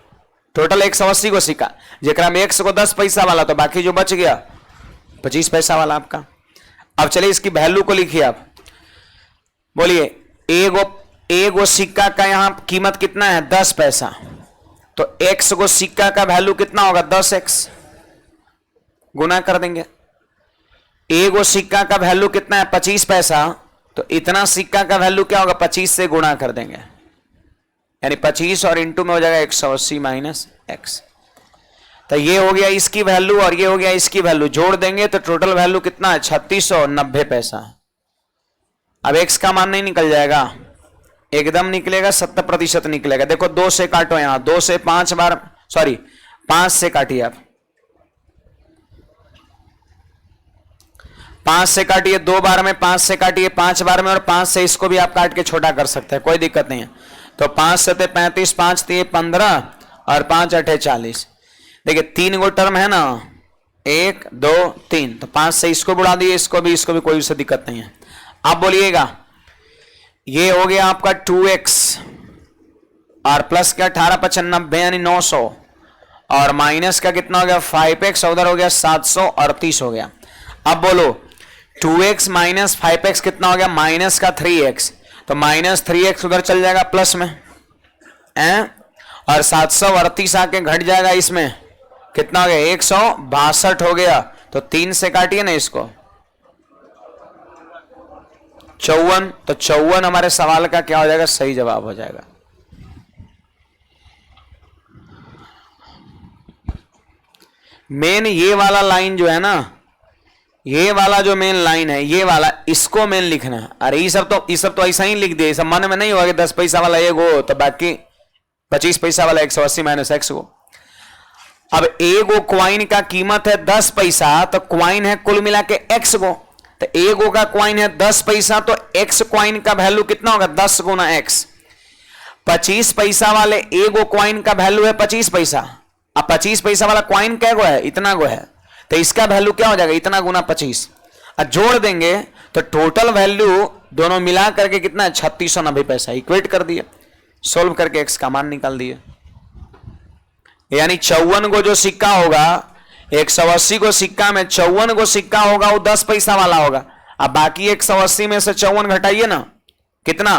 टोटल 180 को सिक्का, जेकरा में 100 को 10 पैसा वाला, तो बाकी जो बच गया 25 पैसा वाला आपका। अब चलिए इसकी वैल्यू को लिखिए आप, बोलिए एगो सिक्का का यहां कीमत कितना है 10 पैसा, तो x को सिक्का का वैल्यू कितना होगा 10x, गुना कर देंगे। एगो सिक्का का वैल्यू कितना है 25 पैसा, तो इतना सिक्का का वैल्यू क्या होगा 25 से गुणा कर देंगे, यानी 25 और इंटू में हो जाएगा 180 माइनस x। तो ये हो गया इसकी वैल्यू और ये हो गया इसकी वैल्यू, जोड़ देंगे तो टोटल वैल्यू कितना है 3690 पैसा। अब x का मान नहीं निकल जाएगा, एकदम निकलेगा 70% निकलेगा। देखो 2 से काटो, यहां 2 से 5 बार, सॉरी 5 से काटिए आप, 5 से काटिए, 2 बार में 5 से काटिए, 5 बार में, और 5 से इसको भी आप काट के छोटा कर सकते हैं, कोई दिक्कत नहीं है। तो 5 से 35, 5 से 15 और 5 8 40। देखिए 3 गो टर्म है ना, 1 2 3, तो 5 से इसको बुढ़ा दिए, इसको भी कोई उससे दिक्कत नहीं है। आप बोलिएगा ये हो गया आपका 2x और प्लस का 1895 यानी 900, और माइनस का कितना हो गया 5x, उधर हो गया 738 हो गया। अब बोलो 2x माइनस 5x कितना हो गया, माइनस का 3x, तो माइनस 3x उधर चल जाएगा प्लस में, और 738 आके घट जाएगा इसमें, कितना हो गया 162 हो गया। तो 3 से काटिए ना इसको, 54, तो 54 हमारे सवाल का क्या हो जाएगा, सही जवाब हो जाएगा। मेन ये वाला लाइन जो है ना, ये वाला जो मेन लाइन है, ये वाला, इसको मेन लिखना है। अरे ये सब तो ऐसा ही लिख दिए, सब मन में नहीं होगा कि 10 पैसा वाला एक हो तो बाकी 25 पैसा वाला 180 माइनस x हो। अब एगो क्वाइन का कीमत है 10 पैसा, तो क्वाइन है कुल मिला के x को, तो एगो का क्वाइन है 10 पैसा, तो x क्वाइन का वैल्यू कितना होगा 10 गुना x। 25 पैसा वाले एगो क्वाइन का वैल्यू है 25 पैसा, अब 25 पैसा वाला क्वाइन क्या गो है, इतना गो है, तो इसका वैल्यू क्या हो जाएगा इतना गुना 25, और जोड़ देंगे तो टोटल वैल्यू दोनों मिला करके कितना है 3690 पैसा। इक्वेट कर दिए, सोल्व करके x का मान निकाल दिए, यानी 54 को जो सिक्का होगा, 180 को सिक्का में 54 को सिक्का होगा वो 10 पैसा वाला होगा। अब बाकी 180 में से 54 घटाइए ना, कितना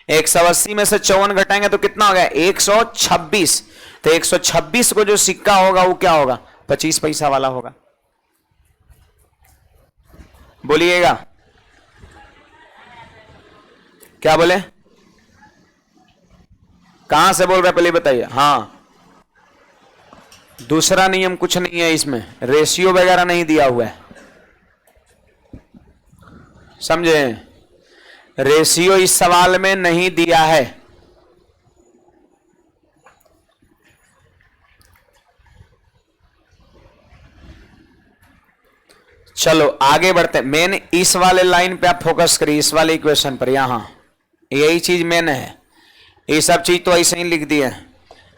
180 में से 54 घटाएंगे तो कितना हो गया 126, तो 126 को जो सिक्का होगा वो क्या होगा 25 पैसा वाला होगा। बोलिएगा क्या बोले, कहां से बोल रहे पहले बताइए। हाँ, दूसरा नियम कुछ नहीं है इसमें, रेशियो वगैरह नहीं दिया हुआ है, समझे, रेशियो इस सवाल में नहीं दिया है। चलो आगे बढ़ते हैं। मेन इस वाले लाइन पे आप फोकस करिए, इस वाले इक्वेशन पर, यहां यही चीज मेन है। ये सब चीज तो ऐसे ही लिख दी है,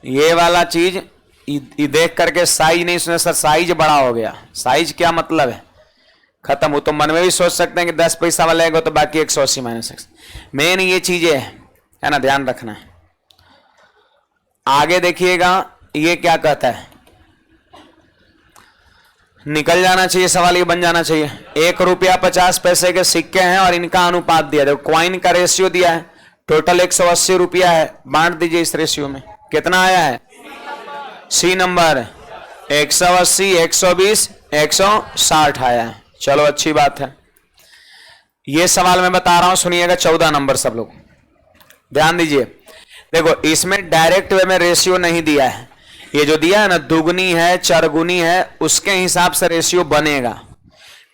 ये वाला चीज देख करके साइज नहीं सुने सर, साइज बड़ा हो गया, साइज क्या मतलब है, खत्म। वो तो मन में भी सोच सकते हैं कि 10 पैसा वाला है तो बाकी 180 माइनस x। मेन ये चीजें है ना, ध्यान रखना है। आगे देखिएगा ये क्या कहता है, निकल जाना चाहिए सवाल, ये बन जाना चाहिए। 1 रुपया 50 पैसे के सिक्के हैं और इनका अनुपात दिया, देखो क्वाइन का रेशियो दिया है, टोटल 180 रुपया है, बांट दीजिए इस रेशियो में, कितना आया है सी नंबर 180, 120, 160 आया है। चलो अच्छी बात है। ये सवाल मैं बता रहा हूं, सुनिएगा 14 नंबर, सब लोग ध्यान दीजिए। देखो इसमें डायरेक्ट वे में रेशियो नहीं दिया है, ये जो दिया है ना दुगनी है चरगुनी है उसके हिसाब से रेशियो बनेगा।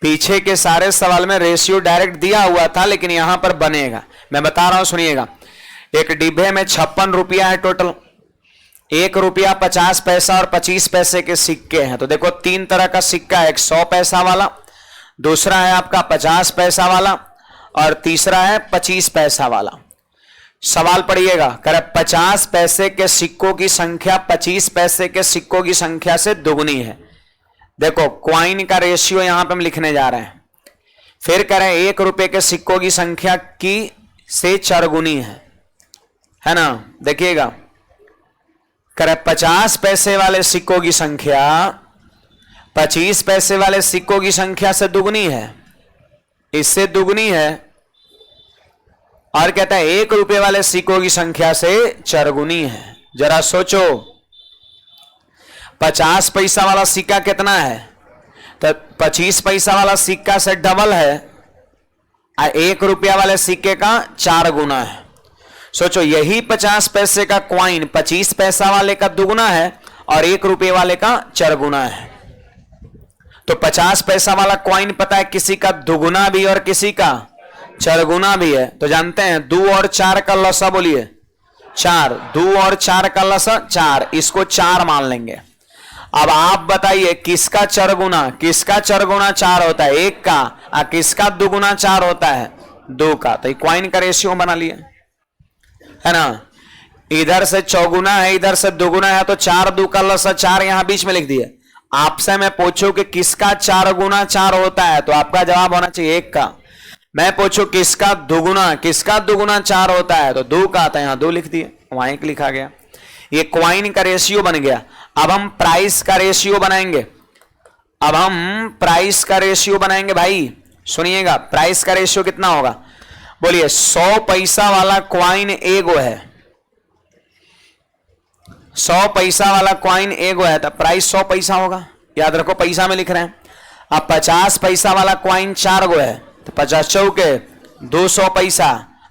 पीछे के सारे सवाल में रेशियो डायरेक्ट दिया हुआ था, लेकिन यहां पर बनेगा। मैं बता रहा हूं सुनिएगा। एक डिब्बे में 56 रुपया है टोटल, 1 रुपया 50 पैसा और 25 पैसे के सिक्के हैं। तो देखो 3 तरह का सिक्का है, एक 100 पैसा वाला, दूसरा है आपका 50 पैसा वाला, और तीसरा है 25 पैसा वाला। सवाल पढ़िएगा, कह रहा 50 पैसे के सिक्कों की संख्या 25 पैसे के सिक्कों की संख्या से दुगनी है। देखो क्वाइन का रेशियो यहां पे हम लिखने जा रहे हैं। फिर कह रहे 1 रुपए के सिक्कों की संख्या की से चरगुनी है ना। देखिएगा करे 50 पैसे वाले सिक्कों की संख्या 25 पैसे वाले सिक्कों की संख्या से दुगनी है, इससे दुगनी है, और कहता है 1 रुपए वाले सिक्कों की संख्या से चरगुनी है। जरा सोचो 50 पैसा वाला सिक्का कितना है, तो 25 पैसा वाला सिक्का से डबल है, और 1 रुपया वाले सिक्के का 4 गुना है। सोचो यही 50 पैसे का क्वाइन 25 पैसा वाले का दुगुना है और 1 रुपये वाले का 4 गुना है। तो 50 पैसा वाला क्वाइन पता है किसी का दुगुना भी और किसी का 4 गुना भी है। तो जानते हैं 2 और 4 का लसा बोलिए 4, 2 और 4 का लसा 4, इसको 4 मान लेंगे। अब आप बताइए किसका 4 गुना, किसका 4 गुना 4 होता है, 1 का, और किसका दुगुना 4 होता है, 2 का। तो क्वाइन का रेशियो बना लिए, है ना। इधर से चौगुना है, इधर से दुगुना है, तो 4 2 का लसा 4 यहां बीच में लिख दिए। आपसे मैं पूछूं कि किसका 4 गुना 4 होता है, तो आपका जवाब होना चाहिए 1 का। मैं पूछूं किसका दुगुना 4 होता है, तो 2 का आता है, यहां 2 लिख दिए, वहां 1 लिखा गया। ये क्वाइन का रेशियो बन गया। अब हम प्राइस का रेशियो बनाएंगे, अब हम प्राइस का रेशियो बनाएंगे भाई, सुनिएगा। प्राइस का रेशियो कितना होगा, बोलिए 100 पैसा वाला क्वाइन एगो है, 100 पैसा वाला क्वाइन एगो है, तो प्राइस 100 पैसा होगा, याद रखो पैसा में लिख रहे हैं। अब 50 पैसा वाला क्वाइन 4 गो है, तो 50 चौके 200 पैसा।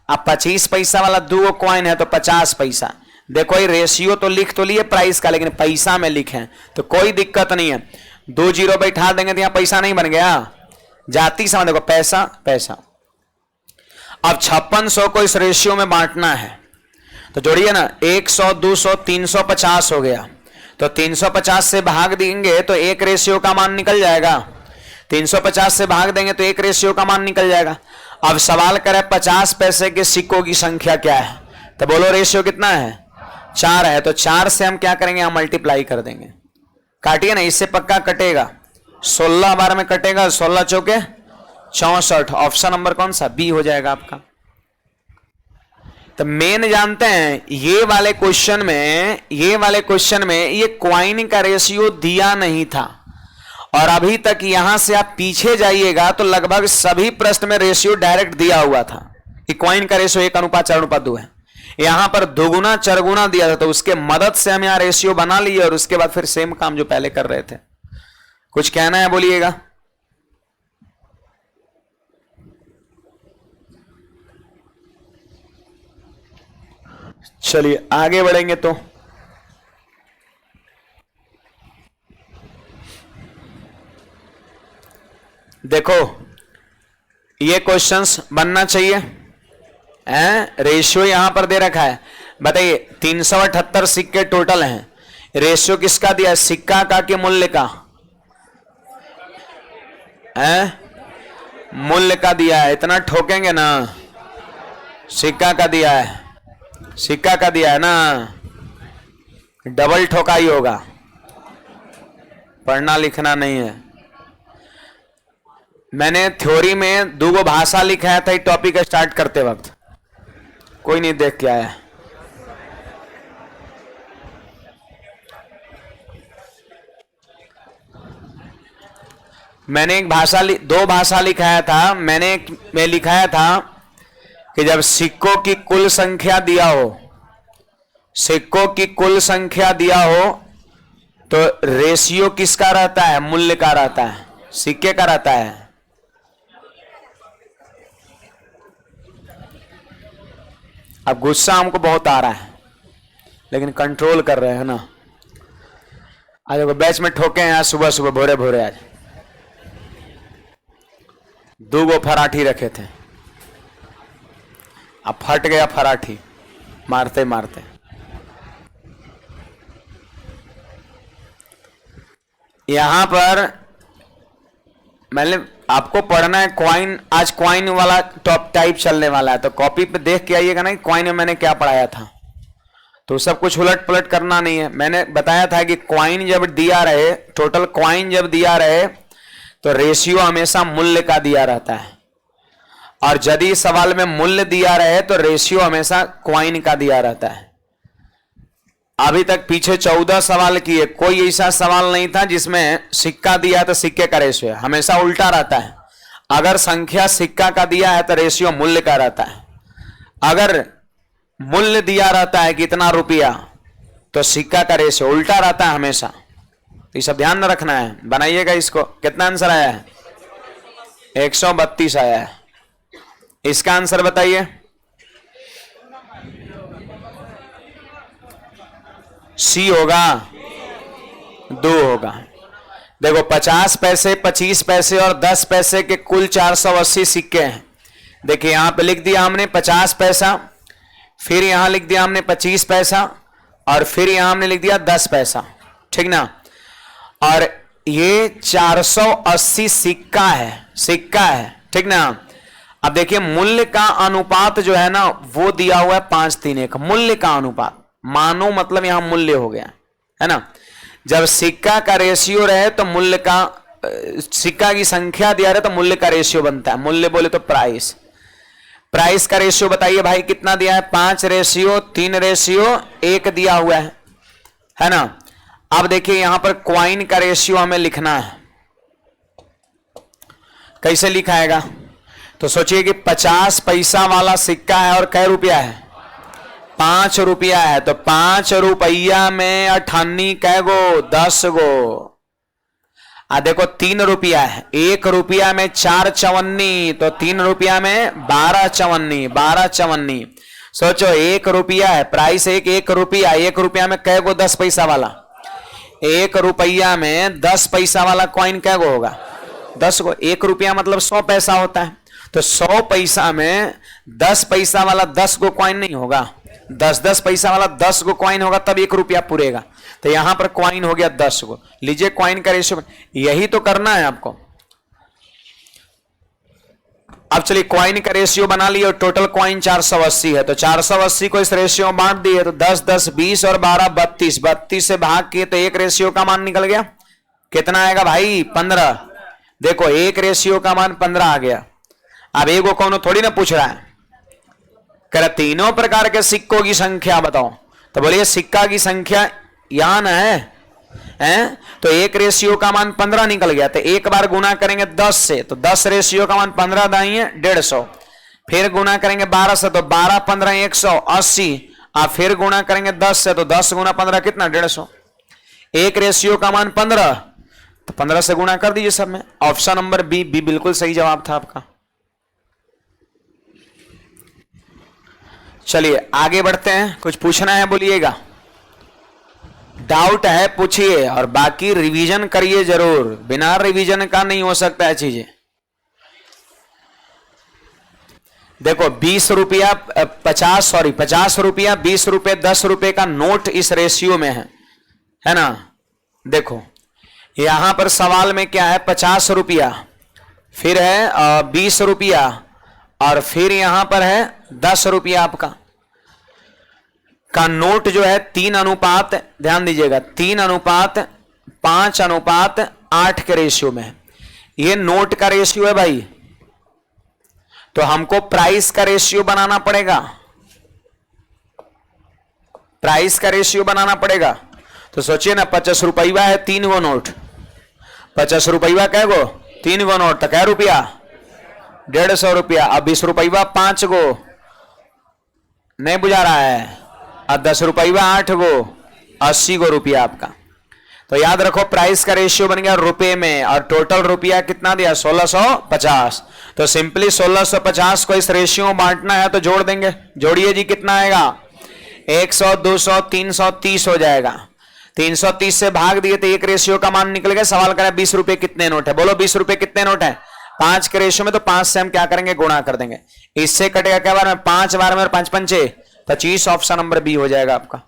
अब 25 पैसा वाला 2 गो क्वाइन है, तो 50 पैसा। देखो ये रेशियो तो लिख तो लिए प्राइस का, लेकिन पैसा में लिखे तो कोई दिक्कत नहीं है। 2 जीरो बैठा देंगे तो यहां पैसा नहीं बन गया, जाति समझ, देखो पैसा पैसा। अब 5600 को इस रेशियो में बांटना है, तो जोड़िए ना, 100 200 350 हो गया। तो 350 से भाग देंगे तो 1 रेशियो का मान निकल जाएगा, 350 से भाग देंगे तो 1 रेशियो का मान निकल जाएगा। अब सवाल करें 50 पैसे के सिक्कों की संख्या क्या है, तो बोलो रेशियो कितना है, 4 है। तो 4 से हम क्या करेंगे, हम मल्टीप्लाई कर देंगे। काटिए ना, इससे पक्का कटेगा, 16 बार में कटेगा, 16 चौके 64। ऑप्शन नंबर कौन सा, बी हो जाएगा आपका। तो मेन जानते हैं ये वाले क्वेश्चन में ये क्वाइन का रेशियो दिया नहीं था, और अभी तक यहां से आप पीछे जाइएगा तो लगभग सभी प्रश्न में रेशियो डायरेक्ट दिया हुआ था कि क्वाइन का रेशियो 1:4:2 है। यहां पर दुगुना 4 गुना दिया था, तो उसके मदद से हम यहां रेशियो बना लिए, और उसके बाद फिर सेम काम जो पहले कर रहे थे। कुछ कहना है बोलिएगा। चलिए आगे बढ़ेंगे। तो देखो ये क्वेश्चंस बनना चाहिए, रेशियो यहां पर दे रखा है। बताइए 378 सिक्के टोटल हैं, रेशियो किसका दिया है, सिक्का का कि मूल्य का, मूल्य का दिया है। इतना ठोकेंगे ना, सिक्का का दिया है, सिक्का का दिया है ना, डबल ठोकाई होगा, पढ़ना लिखना नहीं है। मैंने थ्योरी में 2 भाषा लिखाया था टॉपिक स्टार्ट करते वक्त, कोई नहीं देख के आया। मैंने 2 भाषा लिखाया था। मैं लिखाया था कि जब सिक्कों की कुल संख्या दिया हो, सिक्कों की कुल संख्या दिया हो, तो रेशियो किसका रहता है, मूल्य का रहता है, सिक्के का रहता है। अब गुस्सा हमको बहुत आ रहा है, लेकिन कंट्रोल कर रहे हैं ना। आज बैच में ठोके हैं, आज सुबह सुबह भोरे भोरे आज 2 गो पराठी रखे थे, अब फट गया पराठी मारते मारते। यहां पर मैंने आपको पढ़ना है क्वाइन, आज क्वाइन वाला टॉप टाइप चलने वाला है, तो कॉपी पे देख के आइएगा ना क्वाइन में मैंने क्या पढ़ाया था, तो सब कुछ उलट पलट करना नहीं है। मैंने बताया था कि क्वाइन जब दिया रहे, टोटल क्वाइन जब दिया रहे, तो रेशियो हमेशा मूल्य का दिया रहता है, और यदि सवाल में मूल्य दिया रहे तो रेशियो हमेशा क्वाइन का दिया रहता है। अभी तक पीछे 14 सवाल किए, कोई ऐसा सवाल नहीं था जिसमें सिक्का दिया तो सिक्के का रेशियो है, हमेशा उल्टा रहता है। अगर संख्या सिक्का का दिया है तो रेशियो मूल्य का रहता है। अगर मूल्य दिया रहता है कितना रुपया तो सिक्का का रेशियो उल्टा रहता है हमेशा। तो ये सब ध्यान में रखना है, बनाइएगा इसको। कितना आंसर आया है? 132 आया है। इसका आंसर बताइए। सी होगा, 2 होगा। देखो 50 पैसे, 25 पैसे और 10 पैसे के कुल 480 सिक्के हैं। देखिए यहां पे लिख दिया हमने 50 पैसा, फिर यहां लिख दिया हमने 25 पैसा और फिर यहां हमने लिख दिया 10 पैसा, ठीक ना। और ये 480 सिक्का है, सिक्का है, ठीक ना। अब देखिए मूल्य का अनुपात जो है ना वो दिया हुआ है 5:3:1। मूल्य का अनुपात मानो मतलब यहां मूल्य हो गया है ना। जब सिक्का का रेशियो रहे तो मूल्य का, सिक्का की संख्या दिया रहे तो मूल्य का रेशियो बनता है। मूल्य बोले तो प्राइस। प्राइस का रेशियो बताइए भाई कितना दिया है? 5:3:1 दिया हुआ है ना। अब देखिए यहां पर क्वाइन का रेशियो हमें लिखना है। कैसे लिखाएगा? तो सोचिए कि 50 पैसा वाला सिक्का है और कै रुपया है? 5 रुपया है। तो 5 रुपया में अठानी कै गो? 10 गो। देखो 3 रुपया है, 1 रुपया में 4 चवन्नी, तो 3 रुपया में 12 चवन्नी, 12 चवन्नी। सोचो 1 रुपया है, प्राइस 1 रुपया, 1 रुपया में कै गो 10 पैसा वाला? 1 रुपया में 10 पैसा वाला कॉइन कै गो होगा? 10 गो। 1 रुपया मतलब 100 पैसा होता है, तो 100 पैसा में 10 पैसा वाला 10 गो कॉइन नहीं होगा, 10-10 पैसा वाला 10 गो कॉइन होगा, तब 1 रुपया पूरेगा। तो यहां पर कॉइन हो गया 10 गो। लीजिए कॉइन का रेशियो, यही तो करना है आपको। अब चलिए कॉइन का रेशियो बना लिया और टोटल कॉइन 480 है, तो 480 को इस रेशियो में बांट दिए, तो 10 10 20 और 12 32, 32 से भाग किए तो एक रेशियो का मान निकल गया। कितना आएगा भाई? 15। देखो एक रेशियो का मान 15 आ गया। अब एगो कौन थोड़ी ना पूछ रहा है, कह रहा तीनों प्रकार के सिक्कों की संख्या बताओ, तो बोलिए सिक्का की संख्या यहां ना है? तो एक रेशियो का मान 15 निकल गया, तो एक बार गुना करेंगे 10 से, तो 10 रेशियो का मान 15 दाई 150। फिर गुना करेंगे 12 से, तो 12 15 180। आप फिर गुना करेंगे 10 से, तो 10 गुना 15 कितना? 150। एक रेशियो का मान 15, तो 15 से गुना कर दीजिए सब में। ऑप्शन नंबर बी बिल्कुल सही जवाब था आपका। चलिए आगे बढ़ते हैं। कुछ पूछना है बोलिएगा, डाउट है पूछिए, और बाकी रिवीजन करिए जरूर, बिना रिवीजन का नहीं हो सकता है चीजें। देखो 20 रुपया 50 रुपया 20 रुपये 10 रुपये का नोट इस रेशियो में है ना। देखो यहां पर सवाल में क्या है? 50 रुपया, फिर है 20 रुपया और फिर यहां पर है 10 रुपया आपका का नोट जो है 3 अनुपात, ध्यान दीजिएगा 3 अनुपात 5 अनुपात 8 के रेशियो में। ये नोट का रेशियो है भाई, तो हमको प्राइस का रेशियो बनाना पड़ेगा, प्राइस का रेशियो बनाना पड़ेगा। तो सोचिए ना 50 रुपया है 3 गो नोट, 50 रुपया कै गो? 3 गो नोट, तो कै रुपया? 150 रुपया। अब 20 रुपया 5 गो, नहीं बुझा रहा है? अब 10 रुपया 8 गो, 80 गो रुपया आपका। तो याद रखो प्राइस का रेशियो बन गया रुपए में, और टोटल रुपया कितना दिया? 1650। तो सिंपली 1650 को इस रेशियो में बांटना है, तो जोड़ देंगे। जोड़िए जी, कितना आएगा? 100 200 330 हो जाएगा। 330 से भाग दिए तो एक रेशियो का मान निकल गया। सवाल करें 20 रुपए कितने नोट है? बोलो 20 रुपए कितने नोट है? 5 के रेशियो में, तो 5 से हम क्या करेंगे? गुणा कर देंगे। इससे कटेगा क्या बार में? 5 बार में, और 5 पंचे 25। ऑप्शन नंबर बी हो जाएगा आपका।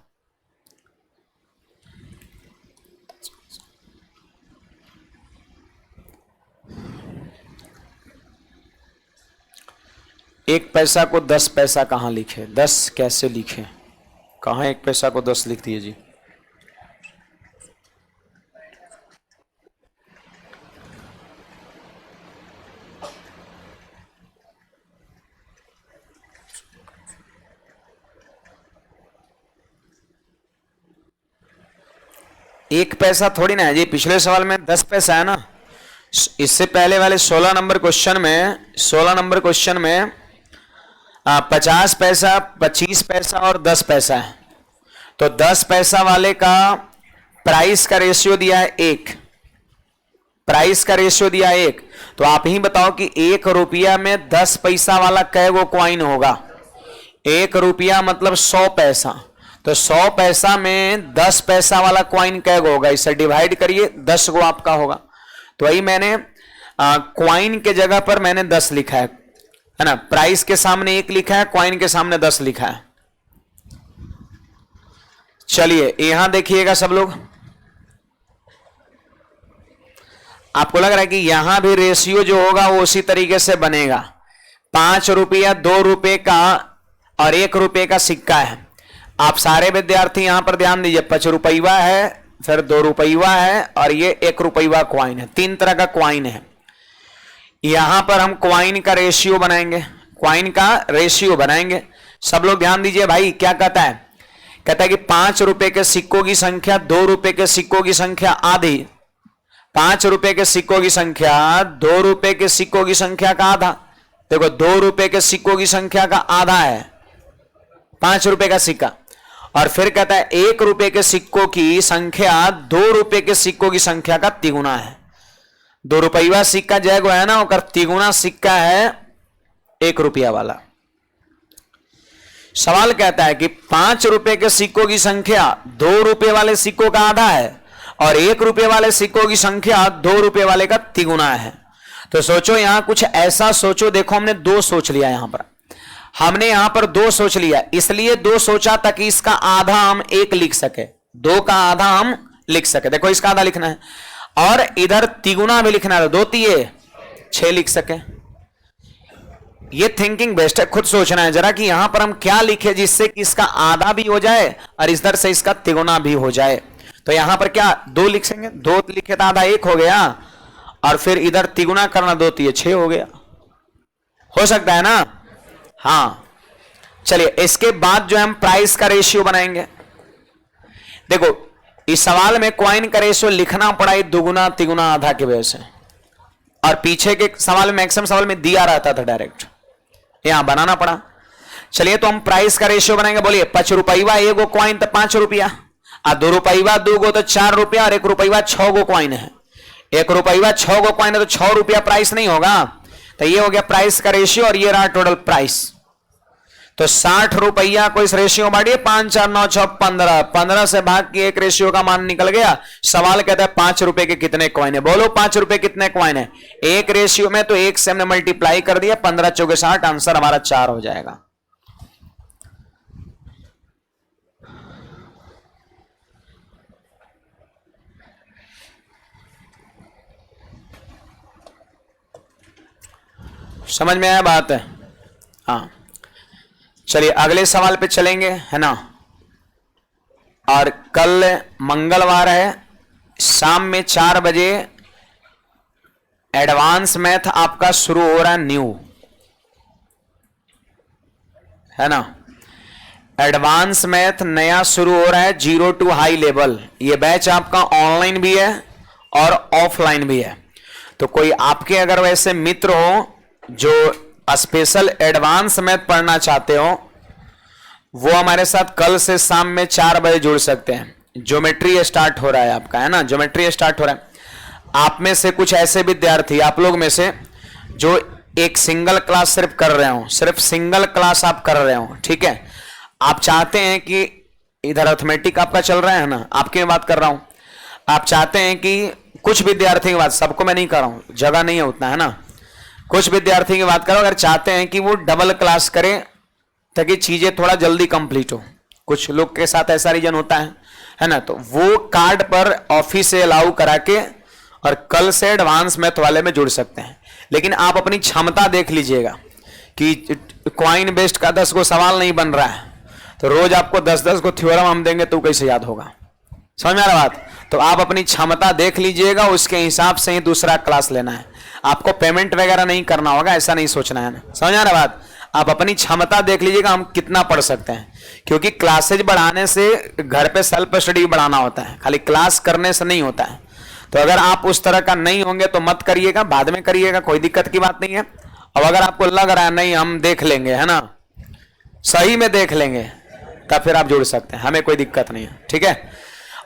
एक पैसा को 10 पैसा कहां लिखे? 10 कैसे लिखे? कहां एक पैसा को 10 लिख दिए जी? 1 पैसा थोड़ी ना है जी, पिछले सवाल में 10 पैसा है ना। इससे पहले वाले 16 नंबर क्वेश्चन में 50 पैसा, 25 पैसा और 10 पैसा है। तो 10 पैसा वाले का प्राइस का रेशियो दिया है 1, प्राइस का रेशियो दिया है 1। तो आप ही बताओ कि 1 रुपया में 10 पैसा वाला कै गो क्वाइन होगा? 1 रुपया मतलब 100 पैसा, तो 100 पैसा में 10 पैसा वाला क्वाइन कै गो होगा? इसे डिवाइड करिए, 10 गो आपका होगा। तो वही मैंने क्वाइन के जगह पर मैंने 10 लिखा है ना। प्राइस के सामने 1 लिखा है, क्वाइन के सामने 10 लिखा है। चलिए यहां देखिएगा सब लोग, आपको लग रहा है कि यहां भी रेशियो जो होगा वो उसी तरीके से बनेगा। 5 रुपया, 2 रुपए का और 1 रुपए का सिक्का है। आप सारे विद्यार्थी यहां पर ध्यान दीजिए, 5 रुपया है, फिर 2 रुपया है और ये 1 रुपया क्वाइन है। 3 तरह का क्वाइन है। यहां पर हम क्वाइन का रेशियो बनाएंगे, सब लोग ध्यान दीजिए भाई। क्या कहता है? कहता है कि 5 रुपए के सिक्कों की संख्या 2 रुपए के सिक्कों की संख्या आधी। 5 रुपए के सिक्कों की संख्या 2 रुपए के सिक्कों की संख्या का आधा। देखो 2 रुपए के सिक्कों की संख्या का आधा है 5 रुपए का सिक्का। और फिर कहता है 1 रुपए के सिक्कों की संख्या 2 रुपए के सिक्कों की संख्या का तिगुना है। 2 रुपया सिक्का जैगो है ना, और तिगुना सिक्का है 1 रुपया वाला। सवाल कहता है कि 5 रुपए के सिक्कों की संख्या 2 रुपए वाले सिक्कों का आधा है और 1 रुपए वाले सिक्कों की संख्या 2 रुपए वाले का तिगुना है। तो सोचो यहां कुछ ऐसा सोचो। देखो हमने 2 सोच लिया, हमने यहां पर 2 सोच लिया, इसलिए 2 सोचा ताकि इसका आधा हम 1 लिख सके, 2 का आधा हम लिख सके। देखो इसका आधा लिखना है और इधर तिगुना भी लिखना है, 2 तिये 6 लिख सके। ये थिंकिंग बेस्ट है, खुद सोचना है जरा कि यहां पर हम क्या लिखे जिससे कि इसका आधा भी हो जाए और इधर से इसका तिगुना भी हो जाए। तो यहां पर क्या 2 लिखेंगे, 2 लिखे तो आधा 1 हो गया और फिर इधर तिगुना करना 2 तिये 6 हो गया। हो सकता है ना? हाँ। चलिए इसके बाद जो हम प्राइस का रेशियो बनाएंगे। देखो इस सवाल में क्वाइन का रेशियो लिखना पड़ा है दुगुना तिगुना आधा की वजह से, और पीछे के सवाल में मैक्सिमम सवाल में दिया रहता था डायरेक्ट, यहां बनाना पड़ा। चलिए तो हम प्राइस का रेशियो बनाएंगे। बोलिए 5 रुपया 1 गो क्वाइन तो 5 रुपया, और 2 रुपया 2 गो तो 4 रुपया, और 1 रुपया 6 गो क्वाइन है। 1 रुपया 6 गो क्वाइन है तो 6 रुपया प्राइस नहीं होगा। तो ये हो गया प्राइस का रेशियो और ये रहा टोटल प्राइस। तो 60 रुपया को इस रेशियो में बांटिए, 5 4 9 6 15, 15 से भाग के 1 रेशियो का मान निकल गया। सवाल कहता है 5 रुपए के कितने क्वाइन है? बोलो 5 रुपए कितने क्वाइन है? 1 रेशियो में, तो 1 से हमने मल्टीप्लाई कर दिया, 15 चौके 60, आंसर हमारा 4 हो जाएगा। समझ में आया बात है? हाँ चलिए अगले सवाल पे चलेंगे, है ना। और कल मंगलवार है, शाम में 4 बजे एडवांस मैथ आपका शुरू हो रहा है, न्यू, है ना। एडवांस मैथ नया शुरू हो रहा है, 0 to हाई लेवल। ये बैच आपका ऑनलाइन भी है और ऑफलाइन भी है। तो कोई आपके अगर वैसे मित्र हो जो स्पेशल एडवांस मैथ पढ़ना चाहते हो, वो हमारे साथ कल से शाम में 4 बजे जुड़ सकते हैं। ज्योमेट्री स्टार्ट हो रहा है आपका, है ना, ज्योमेट्री स्टार्ट हो रहा है। आप में से कुछ ऐसे विद्यार्थी, आप लोग में से जो एक सिंगल क्लास सिर्फ कर रहे हो, सिर्फ सिंगल क्लास आप कर रहे हो, ठीक है। आप चाहते हैं कि इधर अर्थमेटिक आपका चल रहा है ना, आपकी बात कर रहा हूं। आप चाहते हैं कि कुछ विद्यार्थी की बात, सबको मैं नहीं कर रहा हूं, जगह नहीं है उतना, है ना। कुछ विद्यार्थी की बात करो, अगर चाहते हैं कि वो डबल क्लास करें ताकि चीजें थोड़ा जल्दी कंप्लीट हो, कुछ लोग के साथ ऐसा रीजन होता है ना, तो वो कार्ड पर ऑफिस से अलाउ करा के और कल से एडवांस मैथ वाले में जुड़ सकते हैं। लेकिन आप अपनी क्षमता देख लीजिएगा कि क्वाइन बेस्ड का 10 को सवाल नहीं बन रहा है, तो रोज आपको 10-10 को थ्योरम हम देंगे तो कैसे याद होगा? समझ में आ रहा बात? तो आप अपनी क्षमता देख लीजिएगा, उसके हिसाब से ही दूसरा क्लास लेना है। आपको पेमेंट वगैरह नहीं करना होगा, ऐसा नहीं सोचना है ना। समझ आ रहा बात? आप अपनी क्षमता देख लीजिएगा हम कितना पढ़ सकते हैं, क्योंकि क्लासेज बढ़ाने से घर पे सेल्फ स्टडी बढ़ाना होता है, खाली क्लास करने से नहीं होता है। तो अगर आप उस तरह का नहीं होंगे तो मत करिएगा, बाद में करिएगा, कोई दिक्कत की बात नहीं है। अब अगर आपको लग रहा है नहीं हम देख लेंगे, है ना, सही में देख लेंगे, तब फिर आप जुड़ सकते हैं, हमें कोई दिक्कत नहीं है, ठीक है।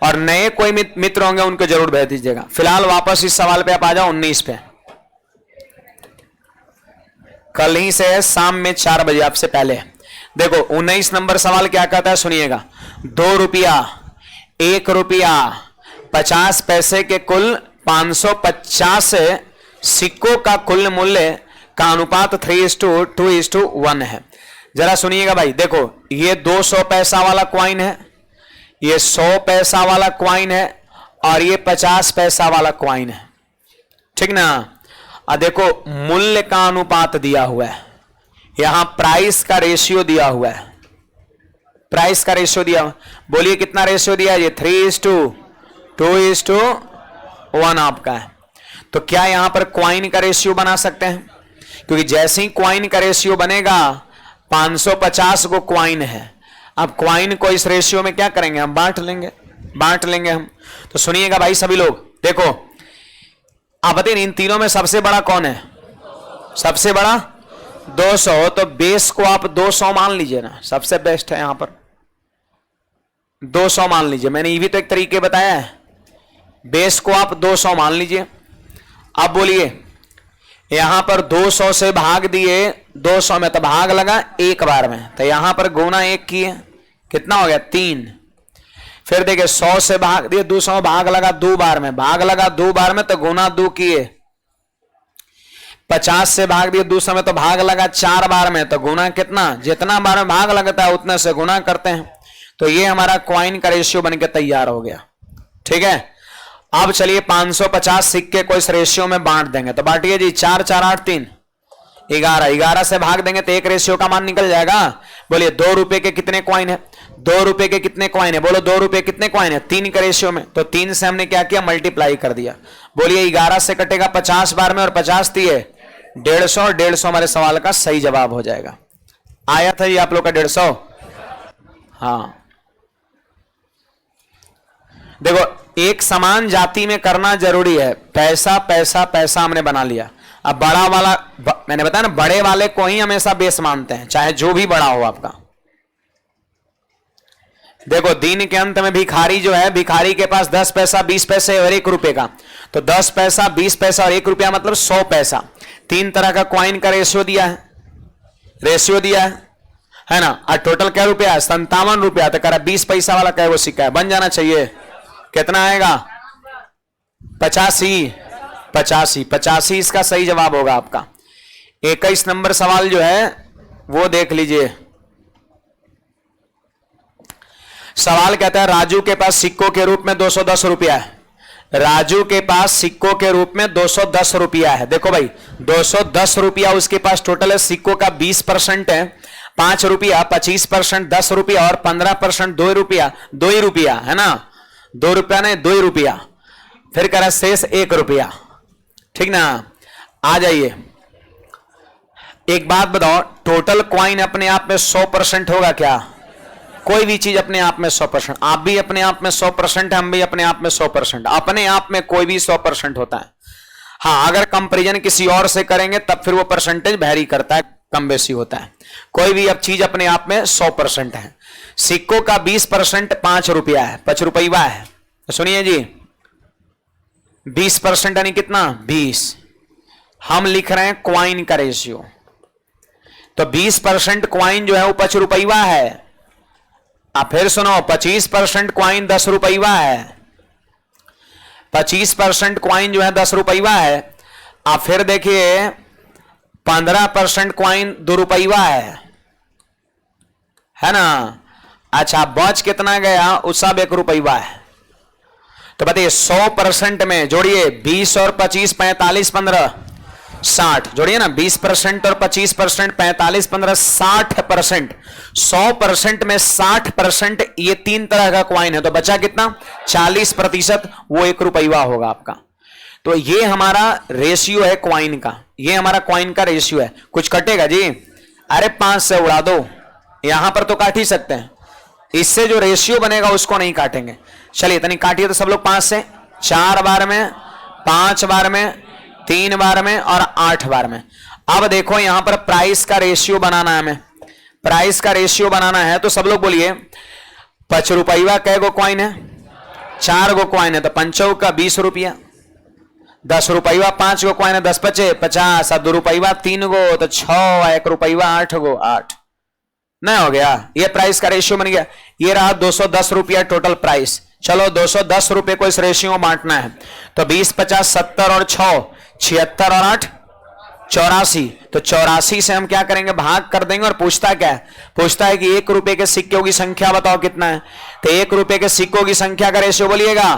और नए कोई मित्र होंगे उनको जरूर भेज दीजिएगा। फिलहाल वापस इस सवाल पे आप आ जाओ 19 पे। कल ही से है, शाम में 4 बजे आपसे पहले। देखो 19 नंबर सवाल क्या कहता है, सुनिएगा। 2 रुपया, 1 रुपया 50 पैसे के कुल 550 सिक्कों का कुल मूल्य का अनुपात 3:2:1 है। जरा सुनिएगा भाई, देखो ये 200 पैसा वाला क्वाइन है, ये 100 पैसा वाला क्वाइन है, और ये 50 पैसा वाला क्वाइन है, ठीक ना। और देखो मूल्य का अनुपात दिया हुआ है, यहां प्राइस का रेशियो दिया हुआ है, प्राइस का रेशियो दिया हुआ। बोलिए कितना रेशियो दिया है, ये 3:2:1 आपका है। तो क्या यहां पर क्वाइन का रेशियो बना सकते हैं, क्योंकि जैसे ही क्वाइन का रेशियो बनेगा, 550 को क्वाइन है, अब क्वाइन को इस रेशियो में क्या करेंगे, हम बांट लेंगे हम। तो सुनिएगा भाई सभी लोग, देखो आप बताइए इन तीनों में सबसे बड़ा कौन है, सबसे बड़ा 200, तो बेस को आप 200 मान लीजिए ना, सबसे बेस्ट है यहां पर 200 मान लीजिए। मैंने ये भी तो एक तरीके बताया है, बेस को आप 200 मान लीजिए। अब बोलिए यहां पर 200 से भाग दिए, 200 में तो भाग लगा एक बार में, तो यहां पर गुना 1 किए, कितना हो गया 3। फिर देखिए 100 से भाग दिए, 200 में भाग लगा 2 बार में, भाग लगा 2 बार में तो गुना 2 किए। 50 से भाग दिए 200 में तो भाग लगा 4 बार में, तो गुना कितना, जितना बार में भाग लगता है उतने से गुना करते हैं। तो ये हमारा क्वाइन का रेशियो बनके तैयार हो गया, ठीक है। अब चलिए 550 सिक्के को इस रेशियो में बांट देंगे, तो बांटिए जी, 4 4 8 3 11, 11 से भाग देंगे तो एक रेशियो का मान निकल जाएगा। बोलिए 2 रुपए के कितने क्वाइन है, 2 रुपए के कितने क्वाइन है, बोलो 2 रुपए कितने क्वाइन है, 3 के रेशियो में, तो 3 से हमने क्या किया, मल्टीप्लाई कर दिया। बोलिए 11 से कटेगा 50 बार में, और 50 दिए 150, 150 हमारे सवाल का सही जवाब हो जाएगा। आया था ये आप लोग का 150। हाँ देखो एक समान जाति में करना जरूरी है, पैसा पैसा पैसा हमने बना लिया। अब बड़ा वाला मैंने बताया ना, बड़े वाले को ही हमेशा बेस मानते हैं, चाहे जो भी बड़ा हो आपका। देखो दिन के अंत में भिखारी जो है, भिखारी के पास 10 पैसा 20 पैसे और 1 रुपए का, तो 10 पैसा 20 पैसा और 1 रुपया मतलब 100 पैसा। 3 तरह का क्वाइन का रेशियो दिया है ना। और टोटल क्या रुपया है, 57 रुपया। तो करा 20 पैसा वाला क्या वो सिक्का है, बन जाना चाहिए। कितना आएगा, 85 इसका सही जवाब होगा आपका। 21 नंबर सवाल जो है वो देख लीजिए। सवाल कहता है राजू के पास सिक्कों के रूप में 210 रुपया है। राजू के पास सिक्कों के रूप में 210 रुपया है। देखो भाई 210 रुपया उसके पास टोटल है, सिक्कों का 20% है, 5 रुपया, 25% 10 रुपया और 15% 2 रुपया है ना, 2 रुपया नहीं 2 रुपया। फिर कह रहा शेष 1 रुपया, ठीक ना। आ जाइए, एक बात बताओ, टोटल क्वाइन अपने आप में 100% होगा क्या? कोई भी चीज अपने आप में 100%, आप भी अपने आप में 100% है, हम भी अपने आप में 100%, अपने आप में कोई भी 100% होता है। हाँ, अगर कंपैरिजन किसी और से करेंगे तब फिर वो परसेंटेज वेरी करता है, कम बेसी होता है। कोई भी अब चीज अपने आप में 100% है। सिक्कों का 20% 5 रुपया है, 5 रुपया है। तो सुनिए जी, 20% यानी कितना, 20। हम लिख रहे हैं क्वाइन का रेशियो, तो 20% क्वाइन जो है वो 5 रुपया है। आप फिर सुनो, 25% क्वाइन 10 रुपया है, 25% क्वाइन जो है 10 रुपया है। आप फिर देखिए 15% क्वाइन 2 रुपया है ना। अच्छा, बच कितना गया, उस सब 1 रुपया है। तो बताइए 100% में जोड़िए 20 और 25, 45, 15, 60 जोड़िए ना, 20% और 25%, 45, 15, 60%। 100% में 60% ये 3 तरह का क्वाइन है, तो बचा कितना, 40%, वो 1 रुपया होगा आपका। तो ये हमारा रेशियो है क्वाइन का, ये हमारा क्वाइन का रेशियो है। कुछ कटेगा जी? अरे 5 से उड़ा दो, यहां पर तो काट ही सकते हैं, इससे जो रेशियो बनेगा उसको नहीं काटेंगे। चलिए इतनी काटिए तो सब लोग 5 से, 4 बार में, 5 बार में, 3 बार में और 8 बार में। अब देखो यहां पर प्राइस का रेशियो बनाना है हमें, प्राइस का रेशियो बनाना है तो सब लोग बोलिए 5 रुपया कै गो कॉइन है, 4 गो कॉइन है तो 5 का 20 रुपया, 10 रुपया 5 गो कॉइन है, 10 पचे 50, 2 रुपया 3 गो तो 6, 1 रुपया 8 गो 8, नहीं हो गया, ये प्राइस का रेशियो बन गया। ये रहा 210 रुपया टोटल प्राइस। चलो 210 रुपए को इस रेशियो में बांटना है तो 20, 50, 70 और 6, 76 और 8 84, तो 84 से हम क्या करेंगे, भाग कर देंगे। और पूछता क्या है, पूछता है कि 1 रुपए के सिक्कों की संख्या बताओ कितना है, तो 1 रुपए के सिक्कों की संख्या का रेशियो बोलिएगा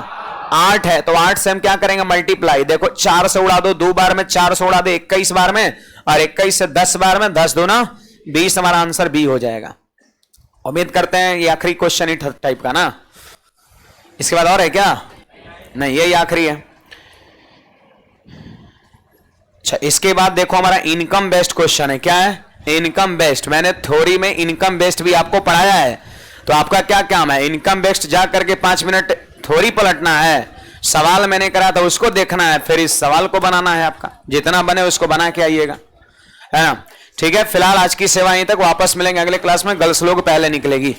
8 है, तो 8 से हम क्या करेंगे, मल्टीप्लाई। देखो 4 से उड़ा दो 2 बार में, 4 से उड़ा दो 21 बार में, और 21 से 10 बार में, 10 दूना 20, हमारा आंसर बी हो जाएगा। उम्मीद करते हैं ये आखिरी क्वेश्चन ही टाइप का ना, इसके बाद और है क्या, नहीं यही आखिरी है। अच्छा इसके बाद देखो हमारा इनकम बेस्ड क्वेश्चन है, क्या है, इनकम बेस्ड। मैंने थ्योरी में इनकम बेस्ड भी आपको पढ़ाया है, तो आपका क्या काम है, इनकम बेस्ड जा करके 5 मिनट थ्योरी पलटना है, सवाल मैंने करा था उसको देखना है, फिर इस सवाल को बनाना है, आपका जितना बने उसको बना के आइएगा, है ना। ठीक है, फिलहाल आज की सेवा यहीं तक, वापस मिलेंगे अगले क्लास में, गर्ल्स लोग पहले निकलेगी।